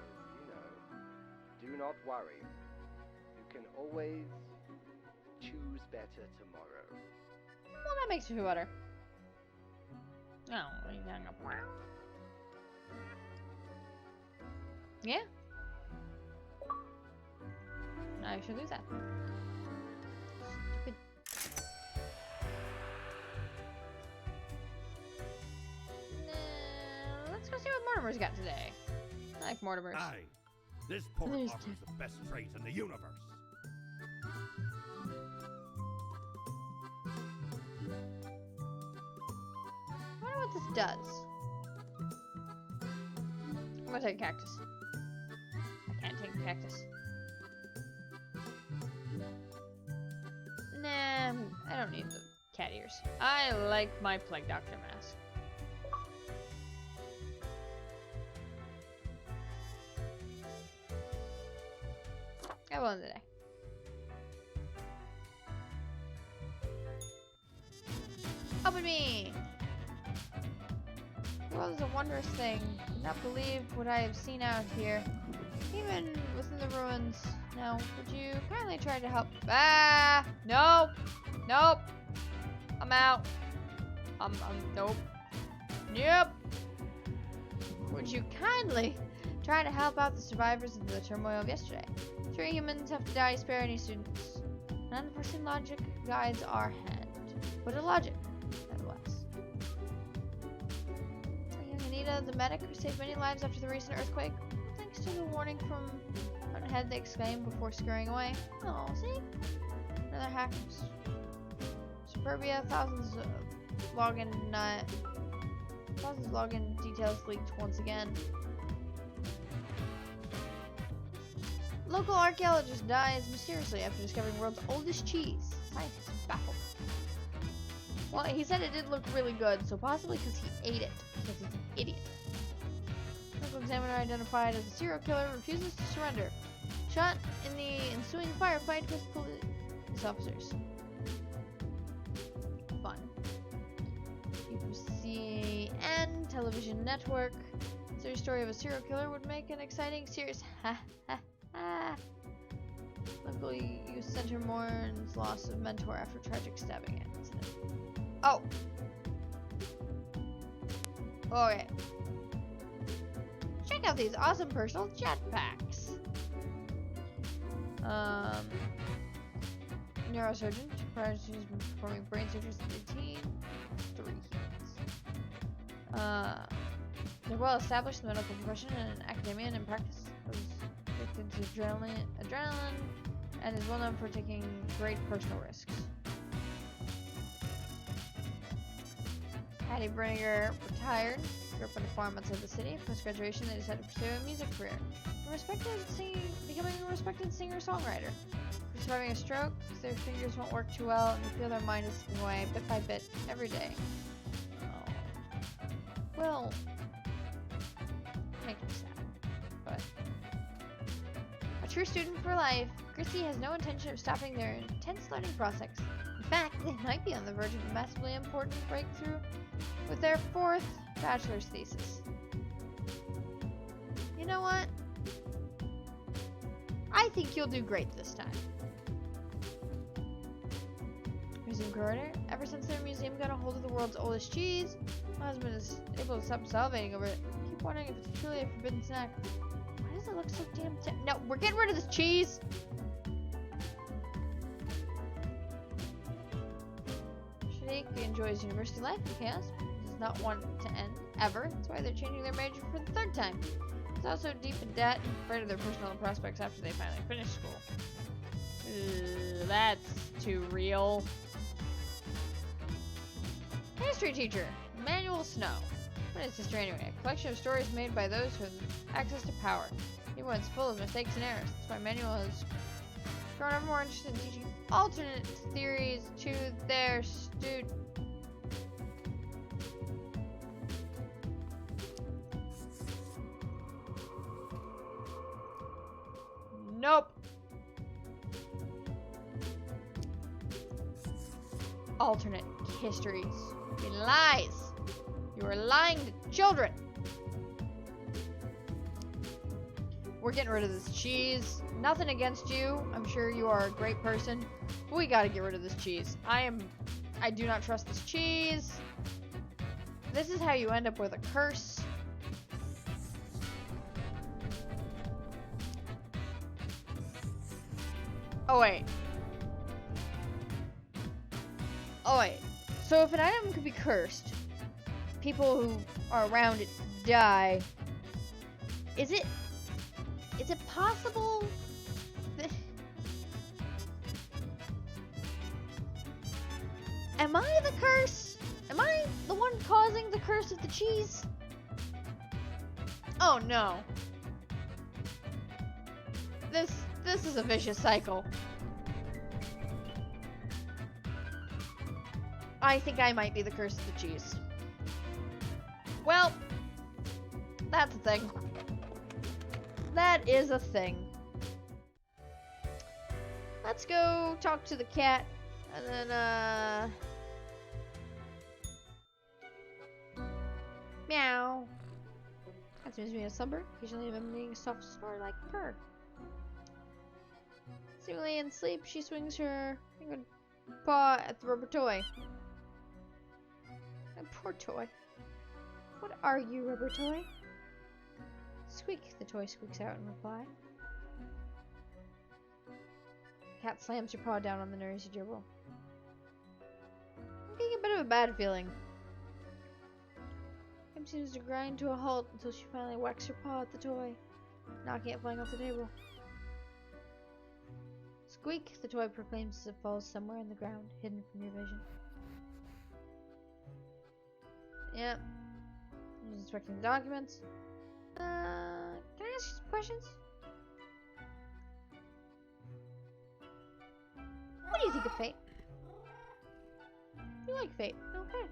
do not worry. You can always choose better tomorrow. Well, that makes me feel better. Oh, what are you talking about? Yeah. I should lose that. Stupid. Let's go see what Mortimer's got today. I like Mortimer's. Aye, this port There's offers the best trades in the universe. I wonder what this does. I'm gonna take a cactus. I can't take a cactus. Nah, I don't need the cat ears. I like my Plague Doctor mask. I won today. Open me! The world is a wondrous thing. Do not believe what I have seen out here, even within the ruins. Now, would you kindly try to help? Ah! Nope! Nope! I'm out. Nope. Yep! Would you kindly try to help out the survivors of the turmoil of yesterday? 3 humans have to die, spare any students. An unforeseen logic guides our hand. What a logic, nevertheless. Young Anita, the medic who saved many lives after the recent earthquake. Still a warning from ahead, they exclaim before scurrying away. Oh, see? Another hack. Suburbia, thousands login details leaked once again. Local archaeologist dies mysteriously after discovering world's oldest cheese. Scientists baffled. Well, he said it did look really good, so possibly because he ate it, because he's an idiot. Local examiner identified as a serial killer refuses to surrender. Shot in the ensuing firefight with police officers. Fun. UPCN television network. Series story of a serial killer would make an exciting series. Ha ha ha. Local youth center mourns loss of mentor after tragic stabbing incident. Oh. Okay. Check out these awesome personal jetpacks. Neurosurgeon, prior to performing brain surgery since 18. 3 humans. They're well established in the medical profession and in academia and in practice. Was addicted to adrenaline, and is well known for taking great personal risks. Hattie Brinegar retired, grew up on a farm outside the city. Post-graduation, they decided to pursue a music career. Becoming a respected singer-songwriter. For surviving a stroke, their fingers won't work too well, and they feel their mind is slipping away bit by bit every day. Oh. Well, make me sad, but a true student for life, Chrissy has no intention of stopping their intense learning process. In fact, they might be on the verge of a massively important breakthrough with their 4th bachelor's thesis. You know what? I think you'll do great this time. Museum curator. Ever since their museum got a hold of the world's oldest cheese, my husband is able to stop salivating over it. I keep wondering if it's truly a forbidden snack. Why does it look so damn No, we're getting rid of this cheese! Shanique enjoys university life in chaos. Does not want it to end, ever. That's why they're changing their major for the 3rd time. He's also deep in debt and afraid of their personal prospects after they finally finish school. That's too real. History teacher, Emmanuel Snow. What is history anyway? A collection of stories made by those who have access to power. Everyone's full of mistakes and errors. That's why Emmanuel has grown ever more interested in teaching alternate theories to their students. Nope. Alternate histories. In lies. You are lying to children. We're getting rid of this cheese. Nothing against you. I'm sure you are a great person. But we gotta get rid of this cheese. I do not trust this cheese. This is how you end up with a curse. Oh wait. So if an item could be cursed, people who are around it die. Is it possible that... Am I the curse? Am I the one causing the curse of the cheese? Oh no. This is a vicious cycle. I think I might be the curse of the cheese. Well, that's a thing. That is a thing. Let's go talk to the cat, and then, meow. That seems to be a slumber, occasionally emitting a soft snore like purr. Seemingly in sleep, she swings her finger paw at the rubber toy. A poor toy. What are you, rubber toy? Squeak, the toy squeaks out in reply. Cat slams her paw down on the noisy gerbil. I'm getting a bit of a bad feeling. Kim seems to grind to a halt until she finally whacks her paw at the toy. knocking it flying off the table. Squeak, the toy proclaims as it falls somewhere on the ground, hidden from your vision. Yep. I'm just inspecting the documents. Can I ask you some questions? What do you think of fate? You like fate. Okay.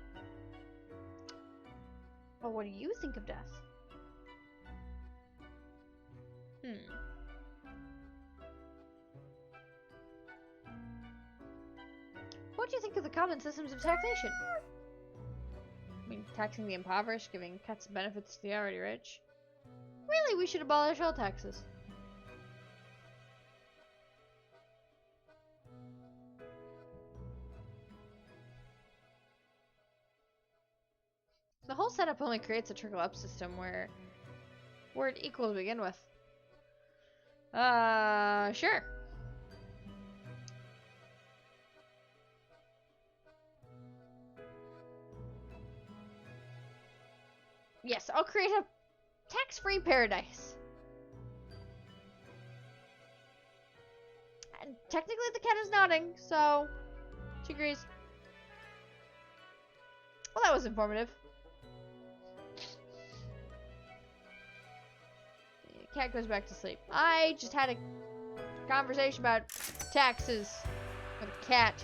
Well, what do you think of death? What do you think of the common systems of taxation? I mean, taxing the impoverished, giving cuts and benefits to the already rich. Really, we should abolish all taxes. The whole setup only creates a trickle-up system where we're equal to begin with. Sure. Yes, I'll create a tax-free paradise. And technically the cat is nodding, so she agrees. Well, that was informative. The cat goes back to sleep. I just had a conversation about taxes with a cat.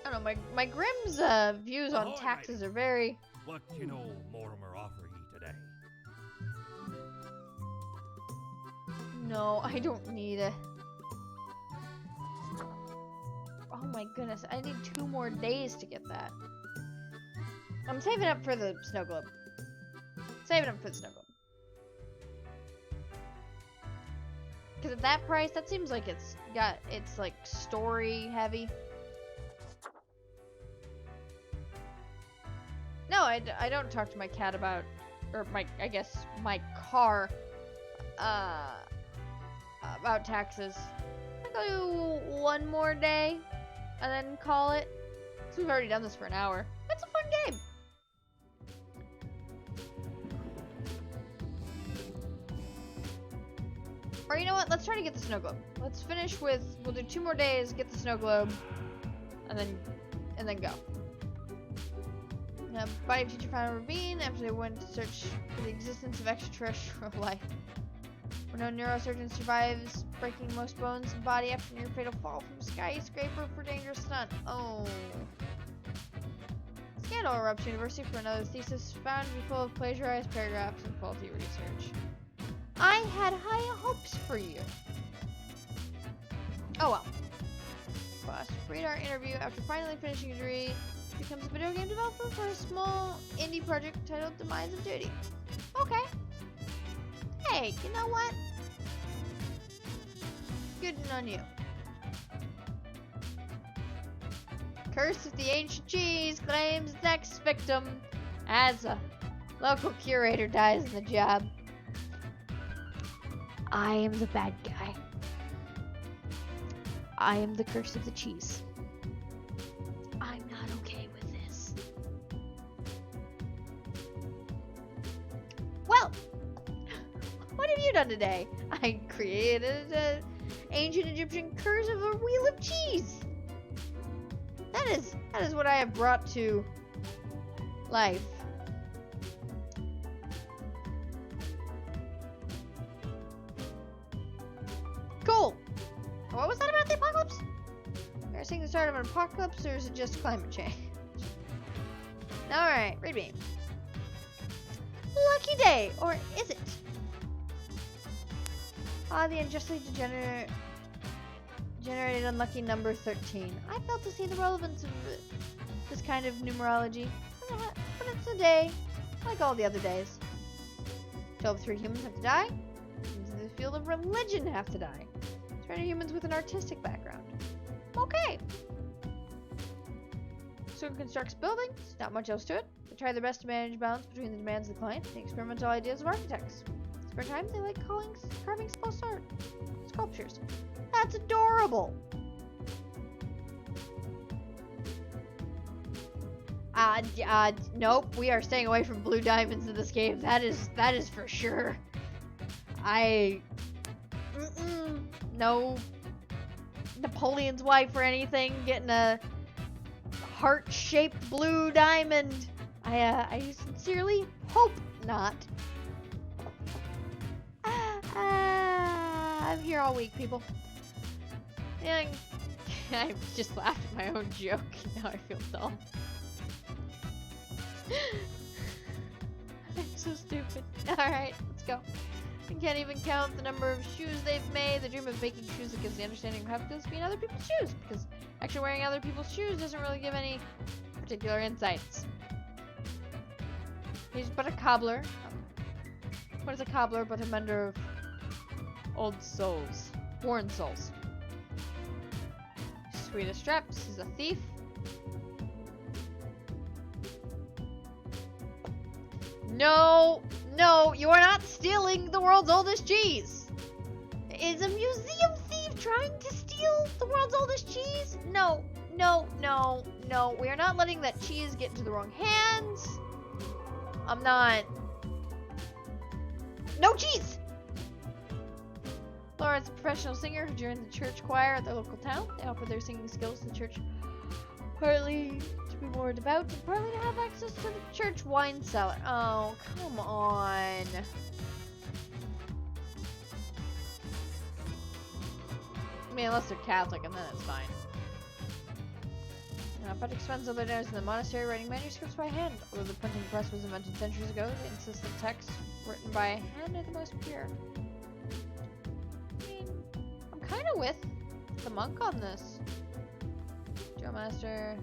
I don't know, my Grimm's views on Ahoy, taxes mate. are very... What can old Mortimer offer ye today? No, I don't need it. Oh my goodness, I need 2 more days to get that. I'm saving up for the snow globe. Saving up for the snow globe. Because at that price, that seems like it's like story heavy. No, I don't talk to my cat about, or I guess my car, about taxes. I'll do 1 more day, and then call it. So we've already done this for an hour. It's a fun game. Or you know what? Let's try to get the snow globe. Let's finish with. We'll do 2 more days, get the snow globe, and then go. Body of teacher found a ravine after they went to search for the existence of extraterrestrial life. Where no neurosurgeon survives breaking most bones in the body after near fatal fall from a skyscraper for dangerous stunt. Oh. Scandal erupts university for another thesis found to be full of plagiarized paragraphs and faulty research. I had high hopes for you. Oh well. Boss radar interview after finally finishing a degree. Becomes a video game developer for a small indie project titled Demise of Duty. Okay. Hey, you know what? Good on you. Curse of the Ancient Cheese claims its next victim as a local curator dies in the job. I am the bad guy. I am the curse of the cheese. I'm not okay with this. Well, what have you done today? I created an ancient Egyptian curse of a wheel of cheese. That is what I have brought to life. Cool. What was that about the apocalypse? Are you seeing the start of an apocalypse, or is it just climate change? Alright, read me. Lucky day, or is it? The unjustly generated unlucky number 13. I failed to see the relevance of this kind of numerology, but it's a day, like all the other days. 3 humans have to die. Humans in the field of religion have to die. 300 humans with an artistic background. Okay. Soon constructs buildings, not much else to it. They try their best to manage balance between the demands of the client and the experimental ideas of architects. Spare time, they like carving small sculptures. That's adorable! Nope. We are staying away from blue diamonds in this game. That is for sure. No Napoleon's wife or anything getting a heart-shaped blue diamond. I sincerely hope not. I'm here all week, people. Yeah, I just laughed at my own joke. Now I feel dumb. I'm so stupid. Alright, let's go. I can't even count the number of shoes they've made. The dream of making shoes that gives the understanding of how it feels to be in other people's shoes. Because actually wearing other people's shoes doesn't really give any particular insights. He's but a cobbler. What is a cobbler but a mender of old souls? Worn souls. Swedish Straps is a thief. No, you are not stealing the world's oldest cheese. Is a museum thief trying to steal the world's oldest cheese? No. We are not letting that cheese get into the wrong hands. I'm not. No cheese! Laura's a professional singer who joined the church choir at their local town. They offer their singing skills to the church partly to be more devout, and partly to have access to the church wine cellar. Oh, come on. I mean, unless they're Catholic, and then it's fine. Patrick spends other dinners in the monastery writing manuscripts by hand. Although the printing press was invented centuries ago, they insist that texts written by hand are the most pure. I mean, I'm kind of with the monk on this. Joe Master.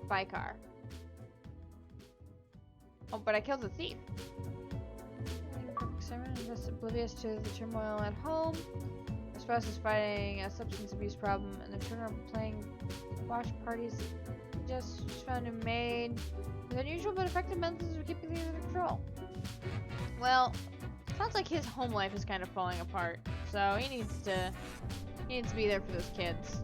Vicar. Oh, but I killed the thief. Sermon is just oblivious to the turmoil at home. Her spouse is fighting a substance abuse problem, and the children are playing watch parties. Just found a maid with unusual but effective methods of keeping things under control. Well, sounds like his home life is kind of falling apart, so he needs to be there for those kids.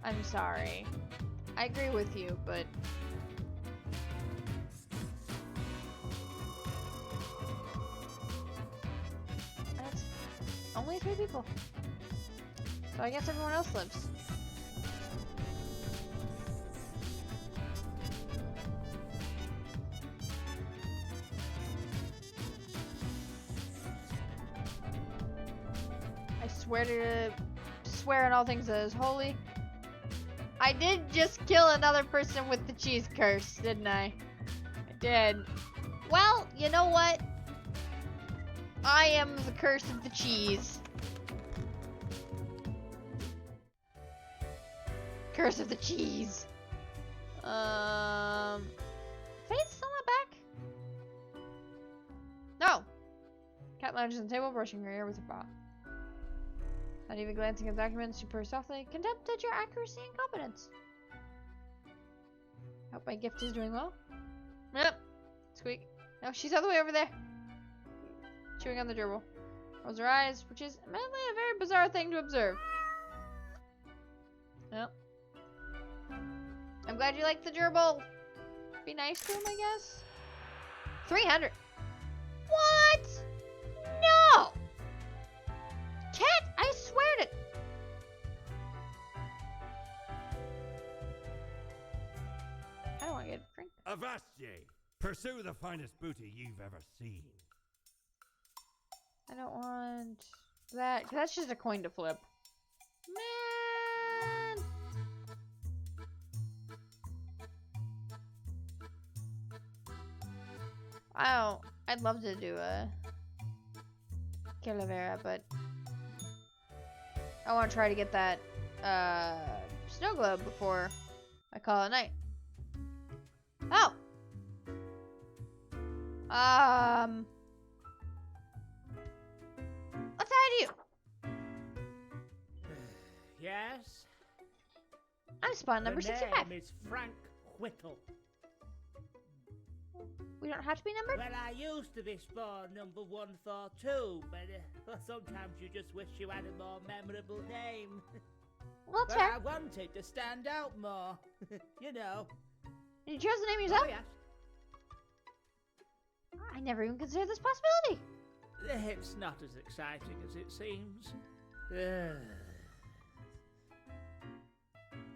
I'm sorry. I agree with you, but that's only 3 people. So I guess everyone else lives. I swear on all things that is holy. I did just kill another person with the cheese curse, didn't I? I did. Well, you know what? I am the curse of the cheese. Curse of the cheese. Faith's still not back? No. Cat lounges on the table, brushing her hair with her paw. Not even glancing at documents, she purrs softly. Contempt at your accuracy and competence. Hope my gift is doing well. Yep. Squeak. No, she's all the way over there. Chewing on the gerbil. Rolls her eyes, which is admittedly a very bizarre thing to observe. Well. I'm glad you like the gerbil. Be nice to him, I guess. 300. What? No! Cat, I swear to... I don't want to get a drink. Avast-ye! Pursue the finest booty you've ever seen. I don't want that, 'cause that's just a coin to flip. Man! Wow, I'd love to do a Calavera, but I want to try to get that snow globe before I call it night. Oh! Let's hide you! Yes? I'm spawn number The 65. name is Frank Whittle. We don't have to be numbered? Well, I used to be spawn number 142, but sometimes you just wish you had a more memorable name. Well, that's But fair. I wanted to stand out more. You know. You chose the name yourself? Oh, yes. I never even considered this possibility. It's not as exciting as it seems.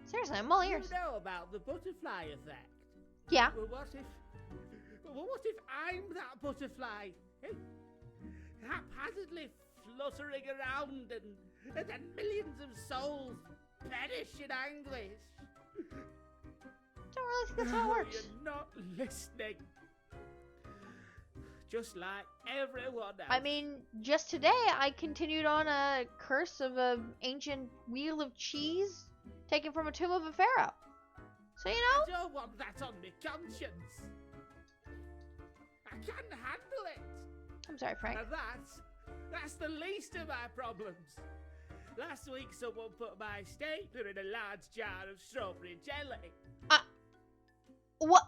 Seriously, I'm all You ears. know about the butterfly effect. Yeah. Well, what if I'm that butterfly? Eh? Haphazardly fluttering around and then millions of souls perish in anguish. Don't really think that's how it works. You're not listening. Just like everyone else. I mean, just today I continued on a curse of a ancient wheel of cheese taken from a tomb of a pharaoh. So, you know, I don't want that on my conscience. I can't handle it. I'm sorry, Frank. And that's the least of my problems. Last week someone put my stapler in a large jar of strawberry jelly. What?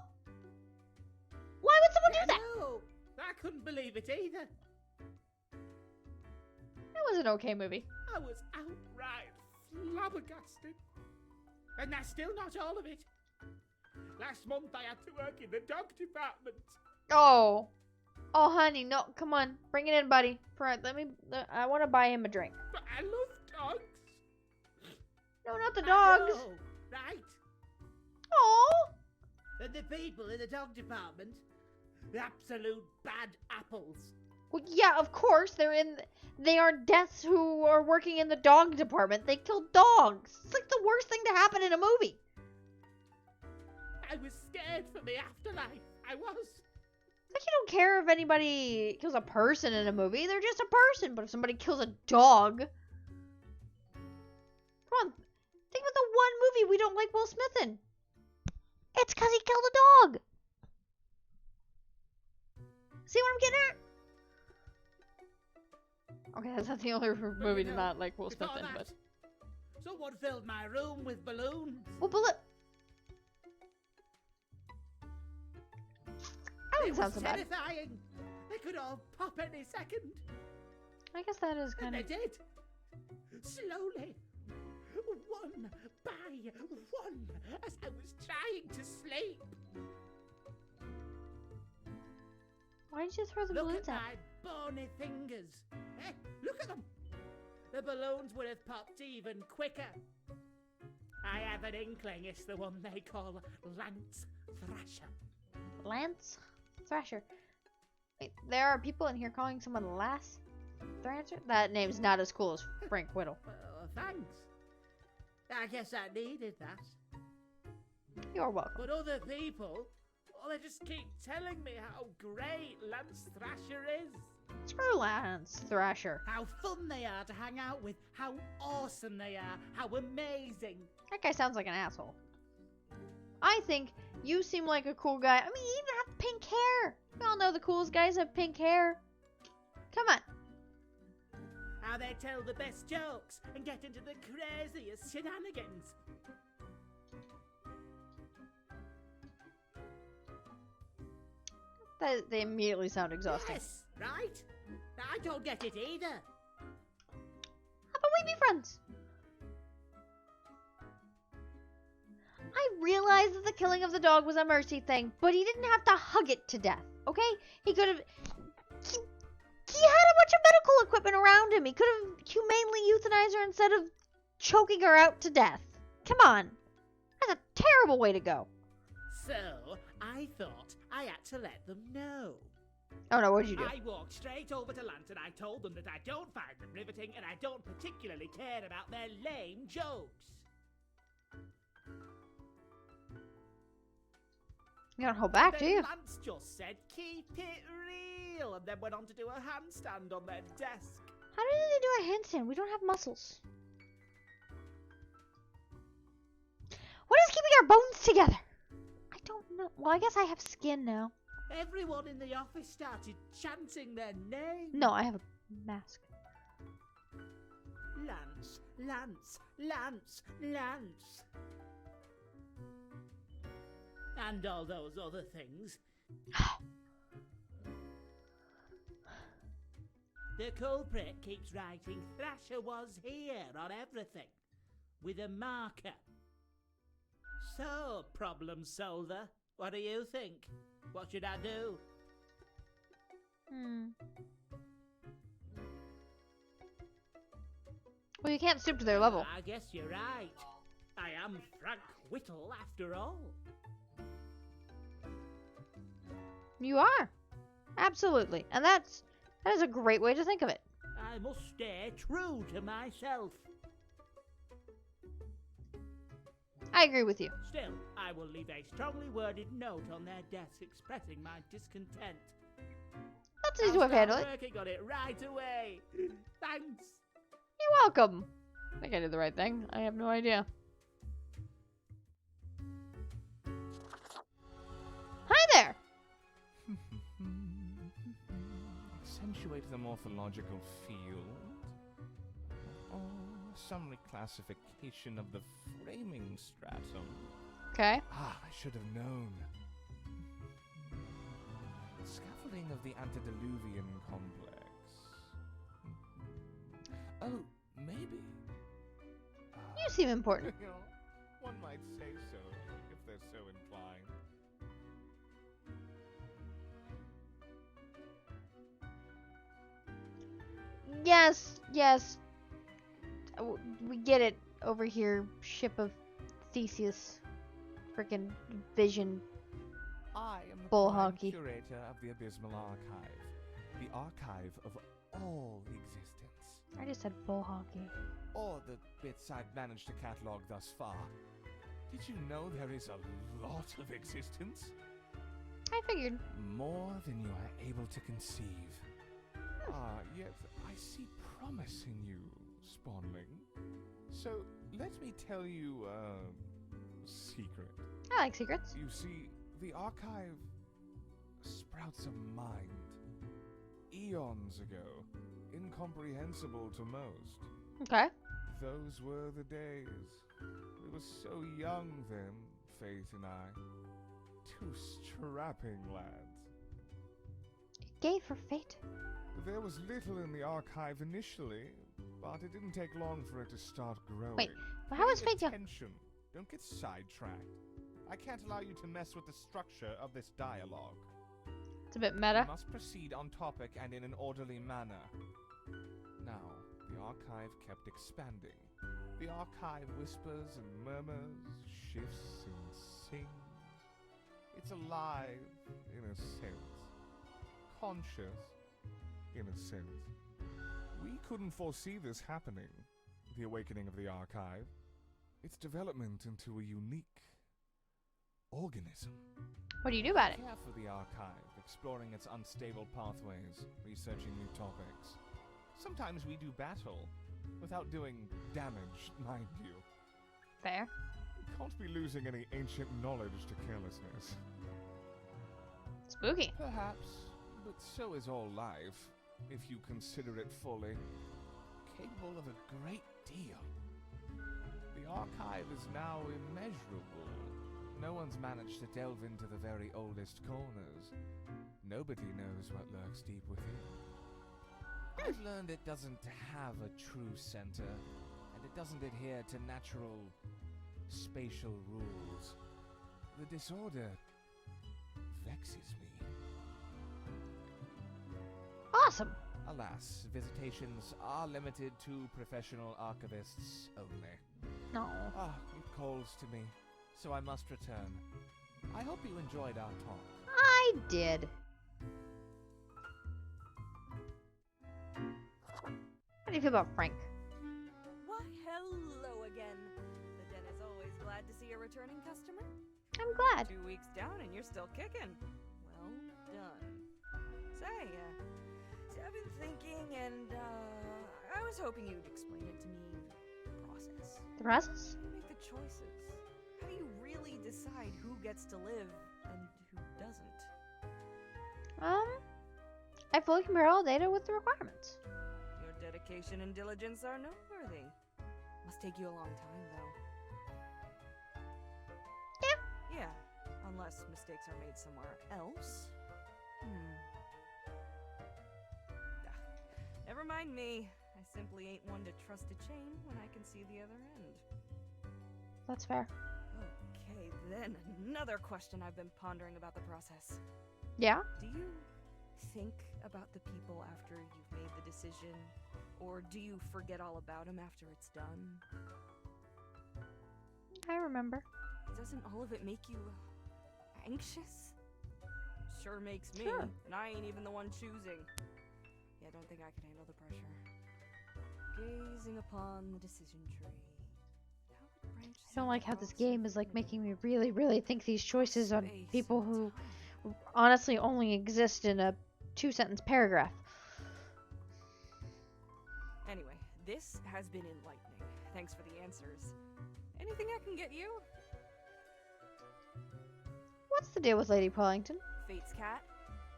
Why would someone do that? No, I couldn't believe it either. That was an okay movie. I was outright flabbergasted. And that's still not all of it. Last month I had to work in the dog department. Oh. Oh, honey, no, come on. Bring it in, buddy. Right, I want to buy him a drink. But I love dogs. No, not the I dogs. know, right? Oh. And the people in the dog department, the absolute bad apples. Well, yeah, of course. They are deaths who are working in the dog department. They kill dogs. It's like the worst thing to happen in a movie. I was scared for the afterlife. I was. Like, you don't care if anybody kills a person in a movie. They're just a person. But if somebody kills a dog... Come on. Think about the one movie we don't like Will Smith in. It's because he killed a dog. See what I'm getting at? Okay, that's not the only movie to not like Will Smith Before in, that, but... someone filled my room with balloons. Well, but look... That It doesn't sound was so bad. terrifying. They could all pop any second. I guess that is And kind they of... did. Slowly. One by one. As I was trying to sleep. Why did you throw the Look balloons at out? my bony fingers. Eh? Look at them. The balloons would have popped even quicker. I have an inkling it's the one they call Lance Thrasher. Lance Thrasher. Wait, there are people in here calling someone Lass Thrasher? That name's not as cool as Frank Whittle. Thanks. I guess I needed that. You're welcome. But other people, they just keep telling me how great Lance Thrasher is. Screw Lance Thrasher. How fun they are to hang out with. How awesome they are. How amazing. That guy sounds like an asshole. I think you seem like a cool guy. I mean, you even have pink hair. We all know the coolest guys have pink hair. Come on. How they tell the best jokes and get into the craziest shenanigans. They immediately sound exhausting. Yes, right? I don't get it either. How about we be friends? I realize that the killing of the dog was a mercy thing, but he didn't have to hug it to death, okay? He could have... He had a bunch of medical equipment around him. He could have humanely euthanized her instead of choking her out to death. Come on. That's a terrible way to go. So, I thought I had to let them know. Oh no, what did you do? I walked straight over to Lance and I told them that I don't find them riveting and I don't particularly care about their lame jokes. You don't hold back, do Then you? Lance just said, keep it real, and then went on to do a handstand on their desk. How did they do a handstand? We don't have muscles. What is keeping our bones together? I don't know. Well, I guess I have skin now. Everyone in the office started chanting their name. No, I have a mask. Lance, Lance, Lance, Lance. And all those other things. The culprit keeps writing Thrasher was here on everything. with a marker. So, problem solver, what do you think? What should I do? Well, you can't stoop to their level. I guess you're right. I am Frank Whittle after all. You are. Absolutely. And that is a great way to think of it. I must stay true to myself. I agree with you. Still, I will leave a strongly worded note on their desk expressing my discontent. That's an easy way of handling it. Working on it right away. Thanks. You're welcome. I think I did the right thing. I have no idea. Hi there! Accentuate the morphological field. Or some reclassification of the framing stratum. Okay. Ah, I should have known. Scaffolding of the antediluvian complex. Oh, maybe. You seem important. You know, one might say so, if they're so inclined. Yes, yes. We get it over here, ship of Theseus. Frickin' vision. I am the Bull prime hockey. curator of the Abysmal Archive, the archive of all existence, I just said bull hockey. or the bits I've managed to catalog thus far. Did you know there is a lot of existence? I figured. More than you are able to conceive. Yet I see promise in you, Spawnling. So let me tell you a secret. I like secrets. You see, the archive sprouts a mind. Eons ago, incomprehensible to most. Okay. Those were the days. We were so young then, Faith and I. Two strapping lads. Gay for fate. There was little in the archive initially, but it didn't take long for it to start growing. Wait, but how is Pay fate young? attention. Don't get sidetracked. I can't allow you to mess with the structure of this dialogue. It's a bit meta. We must proceed on topic and in an orderly manner. Now, the archive kept expanding. The archive whispers and murmurs, shifts and sings. It's alive, in a sense. Conscious, in a sense. We couldn't foresee this happening, the awakening of the archive. Its development into a unique organism. What do you do about it? Care for the archive, exploring its unstable pathways, researching new topics. Sometimes we do battle, without doing damage, mind you. Fair. We can't be losing any ancient knowledge to carelessness. Spooky. Perhaps, but so is all life, if you consider it fully. Capable of a great deal. The archive is now immeasurable. No one's managed to delve into the very oldest corners. Nobody knows what lurks deep within. I've learned it doesn't have a true center, and it doesn't adhere to natural spatial rules. The disorder vexes me. Awesome. Alas, visitations are limited to professional archivists only. No. Ah, it calls to me, so I must return. I hope you enjoyed our talk. I did. How do you feel about Frank? Why, hello again. The den is always glad to see a returning customer. I'm glad. 2 weeks down and you're still kicking. Well done. Say, so I've been thinking and, I was hoping you'd explain it to me. The process. The process? How do you make the choices? How do you really decide who gets to live and who doesn't? I fully compare all data with the requirements. Your dedication and diligence are noteworthy. Must take you a long time, though. Yeah, unless mistakes are made somewhere else. Never mind me. I simply ain't one to trust a chain when I can see the other end. That's fair. Okay, then another question I've been pondering about the process. Yeah? Do you think about the people after you've made the decision? Or do you forget all about them after it's done? I remember. Doesn't all of it make you anxious? Sure makes me, Sure. and I ain't even the one choosing. Yeah, I don't think I can handle the pressure. Gazing upon the decision tree. How it branches I don't like how this across game is like infinity. making me really, really think these choices on Space people and who time. honestly only exist in a 2-sentence paragraph. Anyway, this has been enlightening. Thanks for the answers. Anything I can get you? What's the deal with Lady Paulington? Fate's cat.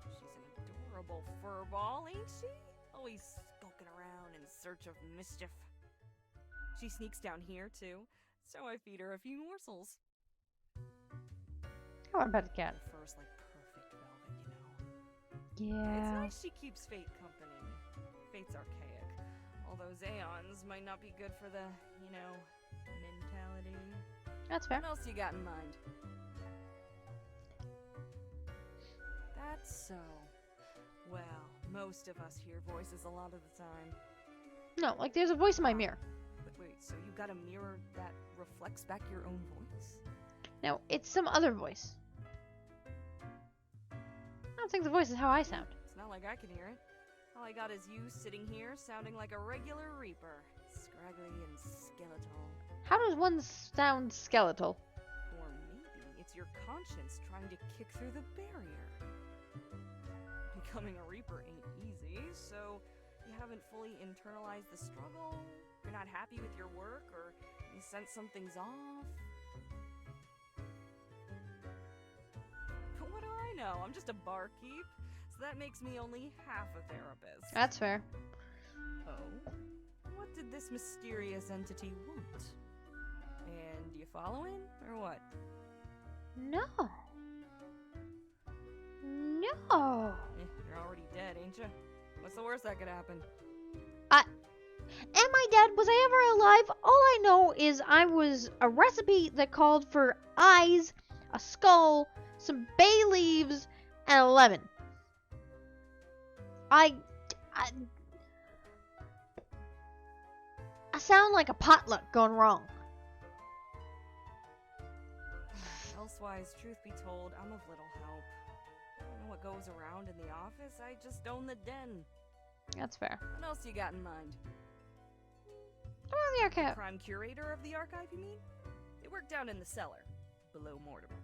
She's an adorable furball, ain't she? Always skulking around in search of mischief. She sneaks down here, too, so I feed her a few morsels. I want a pet cat. Her fur's like perfect velvet, you know. It's Yeah. nice she keeps Fate company. Fate's archaic. Although Zaons might not be good for the, you know, mentality. That's fair. What else you got in mind? That's so. Well, most of us hear voices a lot of the time. No, like there's a voice in my mirror. But wait, so you got a mirror that reflects back your own voice? No, it's some other voice. I don't think the voice is how I sound. It's not like I can hear it. All I got is you sitting here sounding like a regular Reaper. Scraggly and skeletal. How does one sound skeletal? Or maybe it's your conscience trying to kick through the barrier. Becoming a Reaper ain't easy, so you haven't fully internalized the struggle, you're not happy with your work, or you sense something's off. But what do I know? I'm just a barkeep, so that makes me only half a therapist. That's fair. Oh? What did this mysterious entity want? And you following, or what? No. No. You're already dead, ain't you? What's the worst that could happen? Am I dead? Was I ever alive? All I know is I was a recipe that called for eyes, a skull, some bay leaves, and a lemon. I sound like a potluck gone wrong. Elsewise, truth be told, I'm of little help. I don't know what goes around in the office, I just own the den. That's fair. What else you got in mind? Oh, the archive. Prime curator of the archive, you mean? They work down in the cellar, below Mortimer.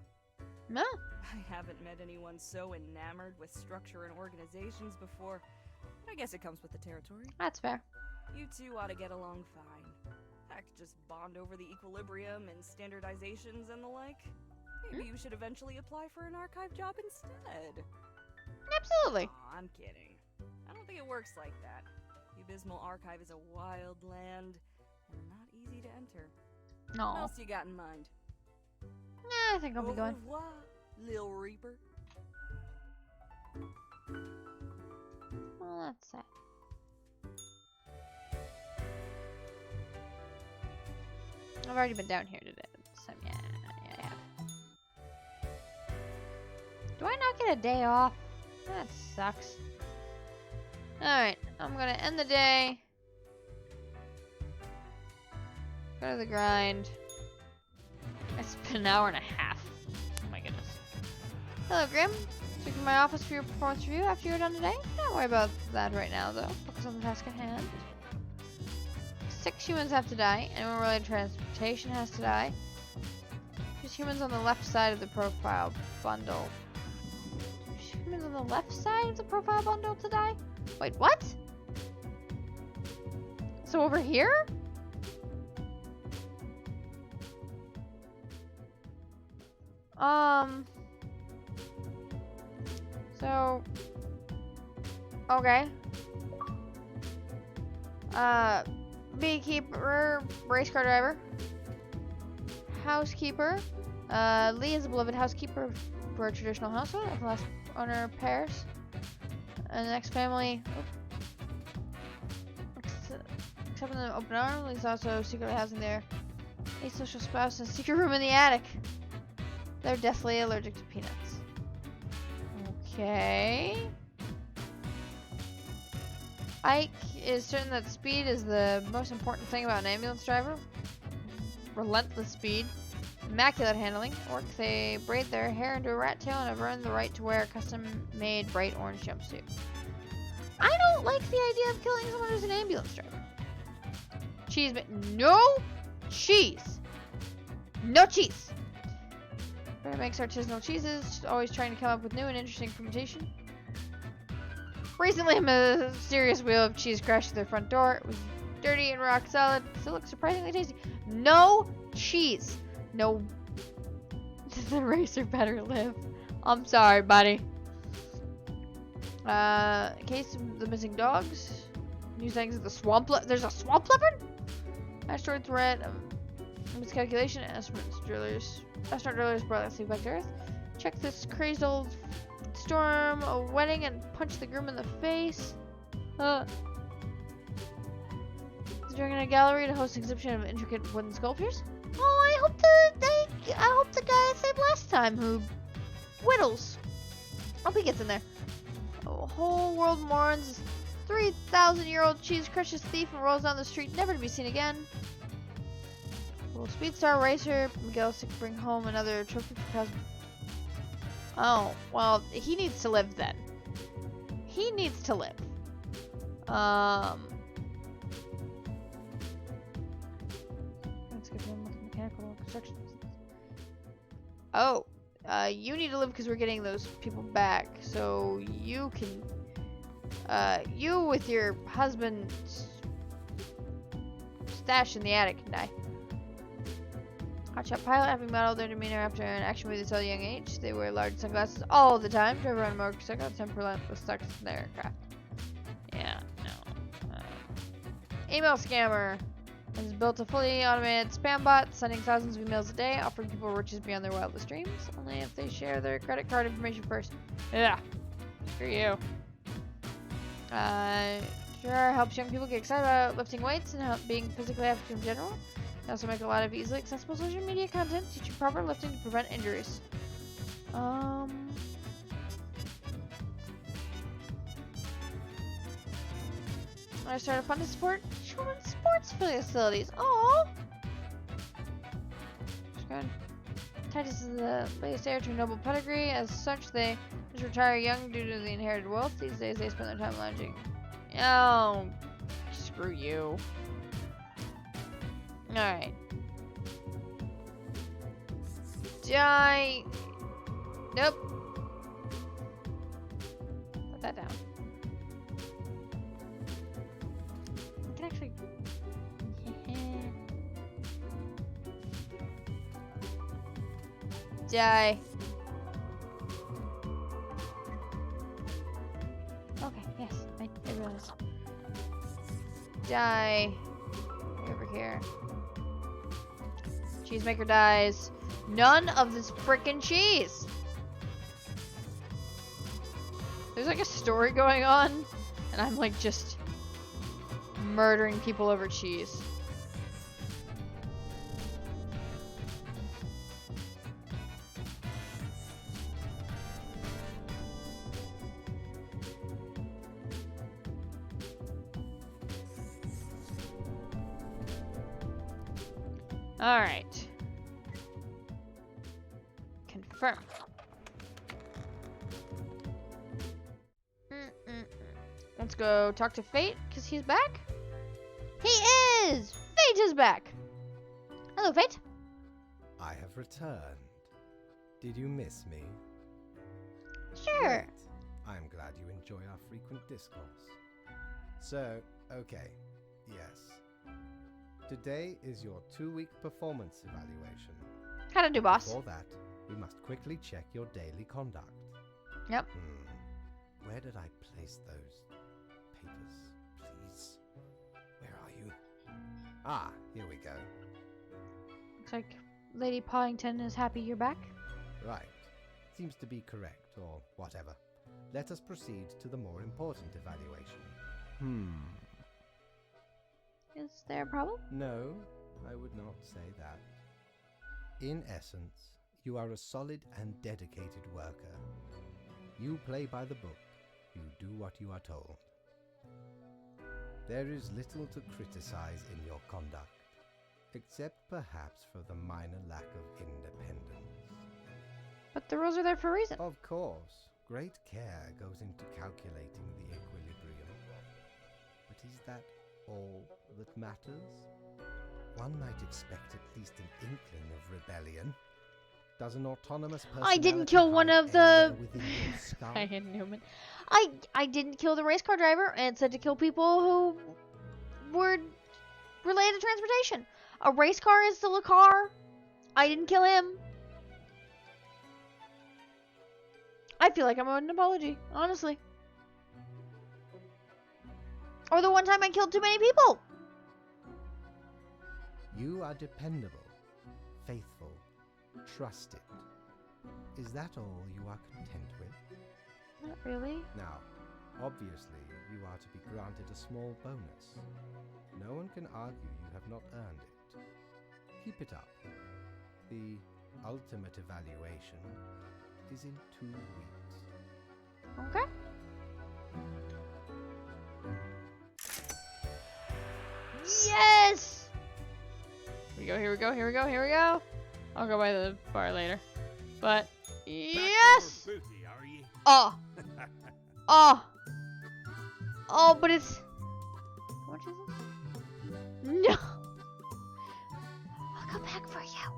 No. I haven't met anyone so enamored with structure and organizations before, but I guess it comes with the territory. That's fair. You two ought to get along fine. Heck, just bond over the equilibrium and standardizations and the like. Maybe you should eventually apply for an archive job instead. Absolutely. Aw, I'm kidding. I don't think it works like that. The Abysmal Archive is a wild land and not easy to enter. What No. else you got in mind? Nah, I think I'll be Au going. revoir, Lil Reaper. Well, that's sad. I've already been down here today, so yeah. Do I not get a day off? That sucks. Alright, I'm gonna end the day. Go to the grind. It's been an hour and a half. Oh my goodness. Hello, Grim. Speaking to my office for your performance review after you're done today. Don't worry about that right now, though. Focus on the task at hand. 6 humans have to die. Anyone related to transportation has to die. There's humans on the left side of the profile bundle. There's humans on the left side of the profile bundle to die? Wait, what? So over here? So, okay. Beekeeper, race car driver, housekeeper. Lee is a beloved housekeeper for a traditional household of the last owner pairs. And the next family, except in the open arm, Lee's also secretly housing there A social spouse in a secret room in the attic. They're deathly allergic to peanuts. Okay. Ike is certain that speed is the most important thing about an ambulance driver. Relentless speed. Immaculate handling. Orcs, they braid their hair into a rat tail and have earned the right to wear a custom-made bright orange jumpsuit. I don't like the idea of killing someone who's an ambulance driver. Cheese, no cheese. No cheese. Brenda makes artisanal cheeses, always trying to come up with new and interesting fermentation. Recently, a mysterious wheel of cheese crashed through their front door. It was dirty and rock solid. Still looks surprisingly tasty. No cheese. No. The racer better live. I'm sorry, buddy. Case of the missing dogs. New things at the swamp. There's a swamp leopard? Asteroid threat. Miscalculation. Astronaut drillers brought us back to Earth. Check this crazed old storm, a wedding, and punch the groom in the face. During a gallery to host an exhibition of intricate wooden sculptures. Oh, I hope the guy I saved last time who whittles. Hope he gets in there. A whole world mourns. 3,000-year-old cheese crushes thief and rolls down the street, never to be seen again. Will Speedstar Racer Miguel bring home another trophy for Cosmo? Oh, well, he needs to live then. He needs to live. Let's give him mechanical construction. Oh, you need to live because we're getting those people back. So you can, you with your husband's stash in the attic can die. Hotshot pilot, having modeled their demeanor after an action movie at a young age. They wear large sunglasses all the time. Drive around a motorcycle, temper was stuck in their aircraft. Yeah, no. Email scammer has built a fully automated spam bot, sending thousands of emails a day, offering people riches beyond their wildest dreams, only if they share their credit card information first. Yeah, screw you. Sure helps young people get excited about lifting weights and being physically active in general. They also make a lot of easily accessible social media content teaching proper lifting to prevent injuries. I started a fund to support children's sports facilities. Aww! Titus is the latest heir to a noble pedigree. As such, they just retire young due to the inherited wealth. These days, they spend their time lounging. Oh, screw you. Alright. Die. Nope. Put that down. I can actually. Die. Okay, yes, I realized. Die. Over here. Cheesemaker dies. None of this frickin' cheese. There's like a story going on, and I'm like just murdering people over cheese. Alright. Confirm. Let's go talk to Fate, because he's back. He is! Fate is back! Hello, Fate. I have returned. Did you miss me? Sure. Great. I am glad you enjoy our frequent discourse. So, okay, yes. Today is your 2-week performance evaluation. How'd I do, boss? For that, we must quickly check your daily conduct. Yep. Where did I place those papers, please? Where are you? Ah, here we go. Looks like Lady Poddington is happy you're back. Right. Seems to be correct, or whatever. Let us proceed to the more important evaluation. Is there a problem? No, I would not say that. In essence, you are a solid and dedicated worker. You play by the book. You do what you are told. There is little to criticize in your conduct, except perhaps for the minor lack of independence. But the rules are there for a reason. Of course, great care goes into calculating the equilibrium. But is that all that matters? One might expect at least an inkling of rebellion. Does an autonomous personality I didn't kill one hide of the... anywhere within your skull? Ryan Newman. I didn't kill the race car driver, and it said to kill people who were related to transportation. A race car is still a car. I didn't kill him. I feel like I'm owed an apology, honestly. Or the one time I killed too many people. You are dependable, faithful, trusted. Is that all you are content with? Not really. Now, obviously, you are to be granted a small bonus. No one can argue you have not earned it. Keep it up. The ultimate evaluation is in 2 weeks. Okay. Yes! Here we go, here we go, here we go, here we go. I'll go by the bar later. But, yes! Back from Booty, are ye? Oh. Oh. Oh, but it's... How much is this? No! I'll come back for you.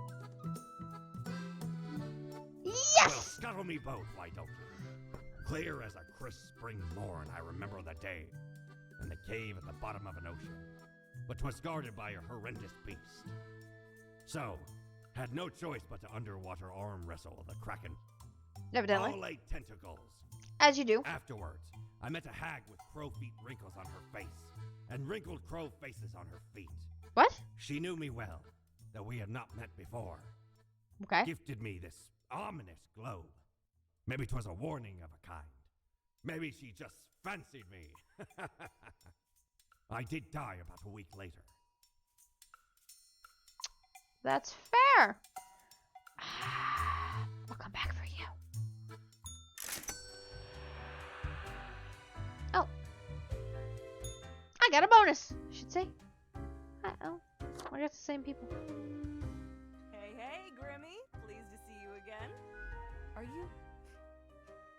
Well, Yes! scuttle me both, why don't you? Clear as a crisp spring morn, I remember the day, in the cave at the bottom of an ocean, but 'twas guarded by a horrendous beast. So, had no choice but to underwater arm wrestle the kraken. Evidently. All 8 tentacles. As you do. Afterwards, I met a hag with crow feet wrinkles on her face, and wrinkled crow faces on her feet. What? She knew me well, though we had not met before. Okay. Gifted me this ominous globe. Maybe 'twas a warning of a kind. Maybe she just fancied me. I did die about a week later. That's fair. I'll come back for you. Oh. I got a bonus, I should say. Uh-oh. I got the same people. Hey, hey, Grimmy. Pleased to see you again. Are you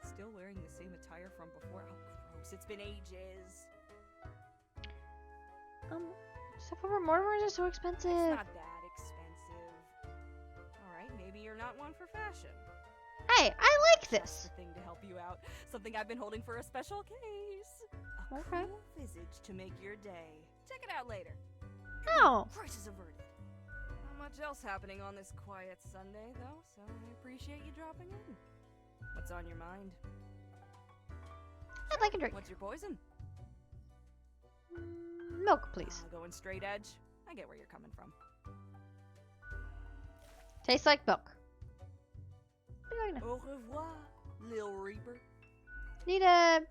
still wearing the same attire from before? Oh, gross. It's been ages. Stuff over Mortimers are so expensive. It's not that expensive. Alright, maybe you're not one for fashion. Hey, I like Just this. the thing to help you out. Something I've been holding for a special case. A Okay. cool visage to make your day. Check it out later. Oh. Crisis averted. Not much else happening on this quiet Sunday, though, so I appreciate you dropping in. What's on your mind? I'd like a drink. What's your poison? Milk, please. Going straight edge. I get where you're coming from. Tastes like milk. What do you know? Au revoir, Lil Reaper. Need to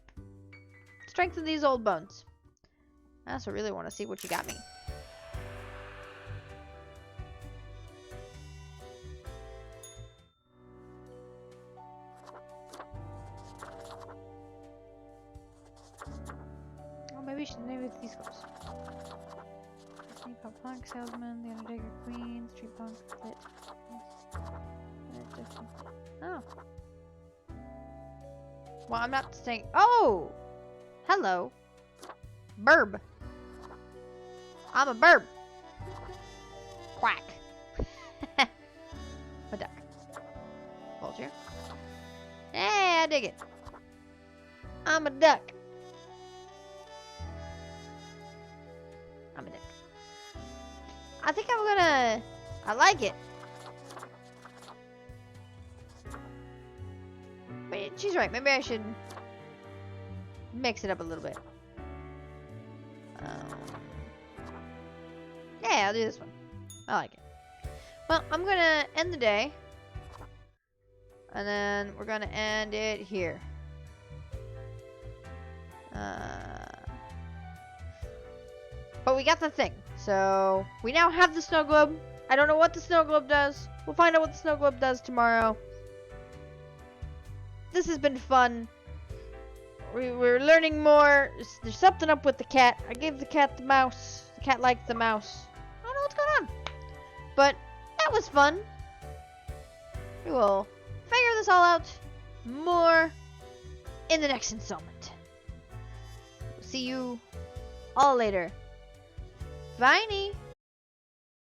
strengthen these old bones. I also really want to see what you got me. Oh, maybe with these clothes. Pop Punk Salesman, The Undertaker Queen, Street Punk, Lit. Oh. Well, I'm not saying. Oh! Hello. Burb. I'm a burb. Quack. A duck. Vulture. Hey, I dig it. I'm a duck. I'm a duck. I think I'm gonna... I like it. Wait, she's right. Maybe I should mix it up a little bit. Yeah, I'll do this one. I like it. Well, I'm gonna end the day. And then we're gonna end it here. But we got the thing. So, we now have the snow globe. I don't know what the snow globe does. We'll find out what the snow globe does tomorrow. This has been fun. We're learning more. There's something up with the cat. I gave the cat the mouse. The cat liked the mouse. I don't know what's going on. But that was fun. We will figure this all out more in the next installment. We'll see you all later. Bye.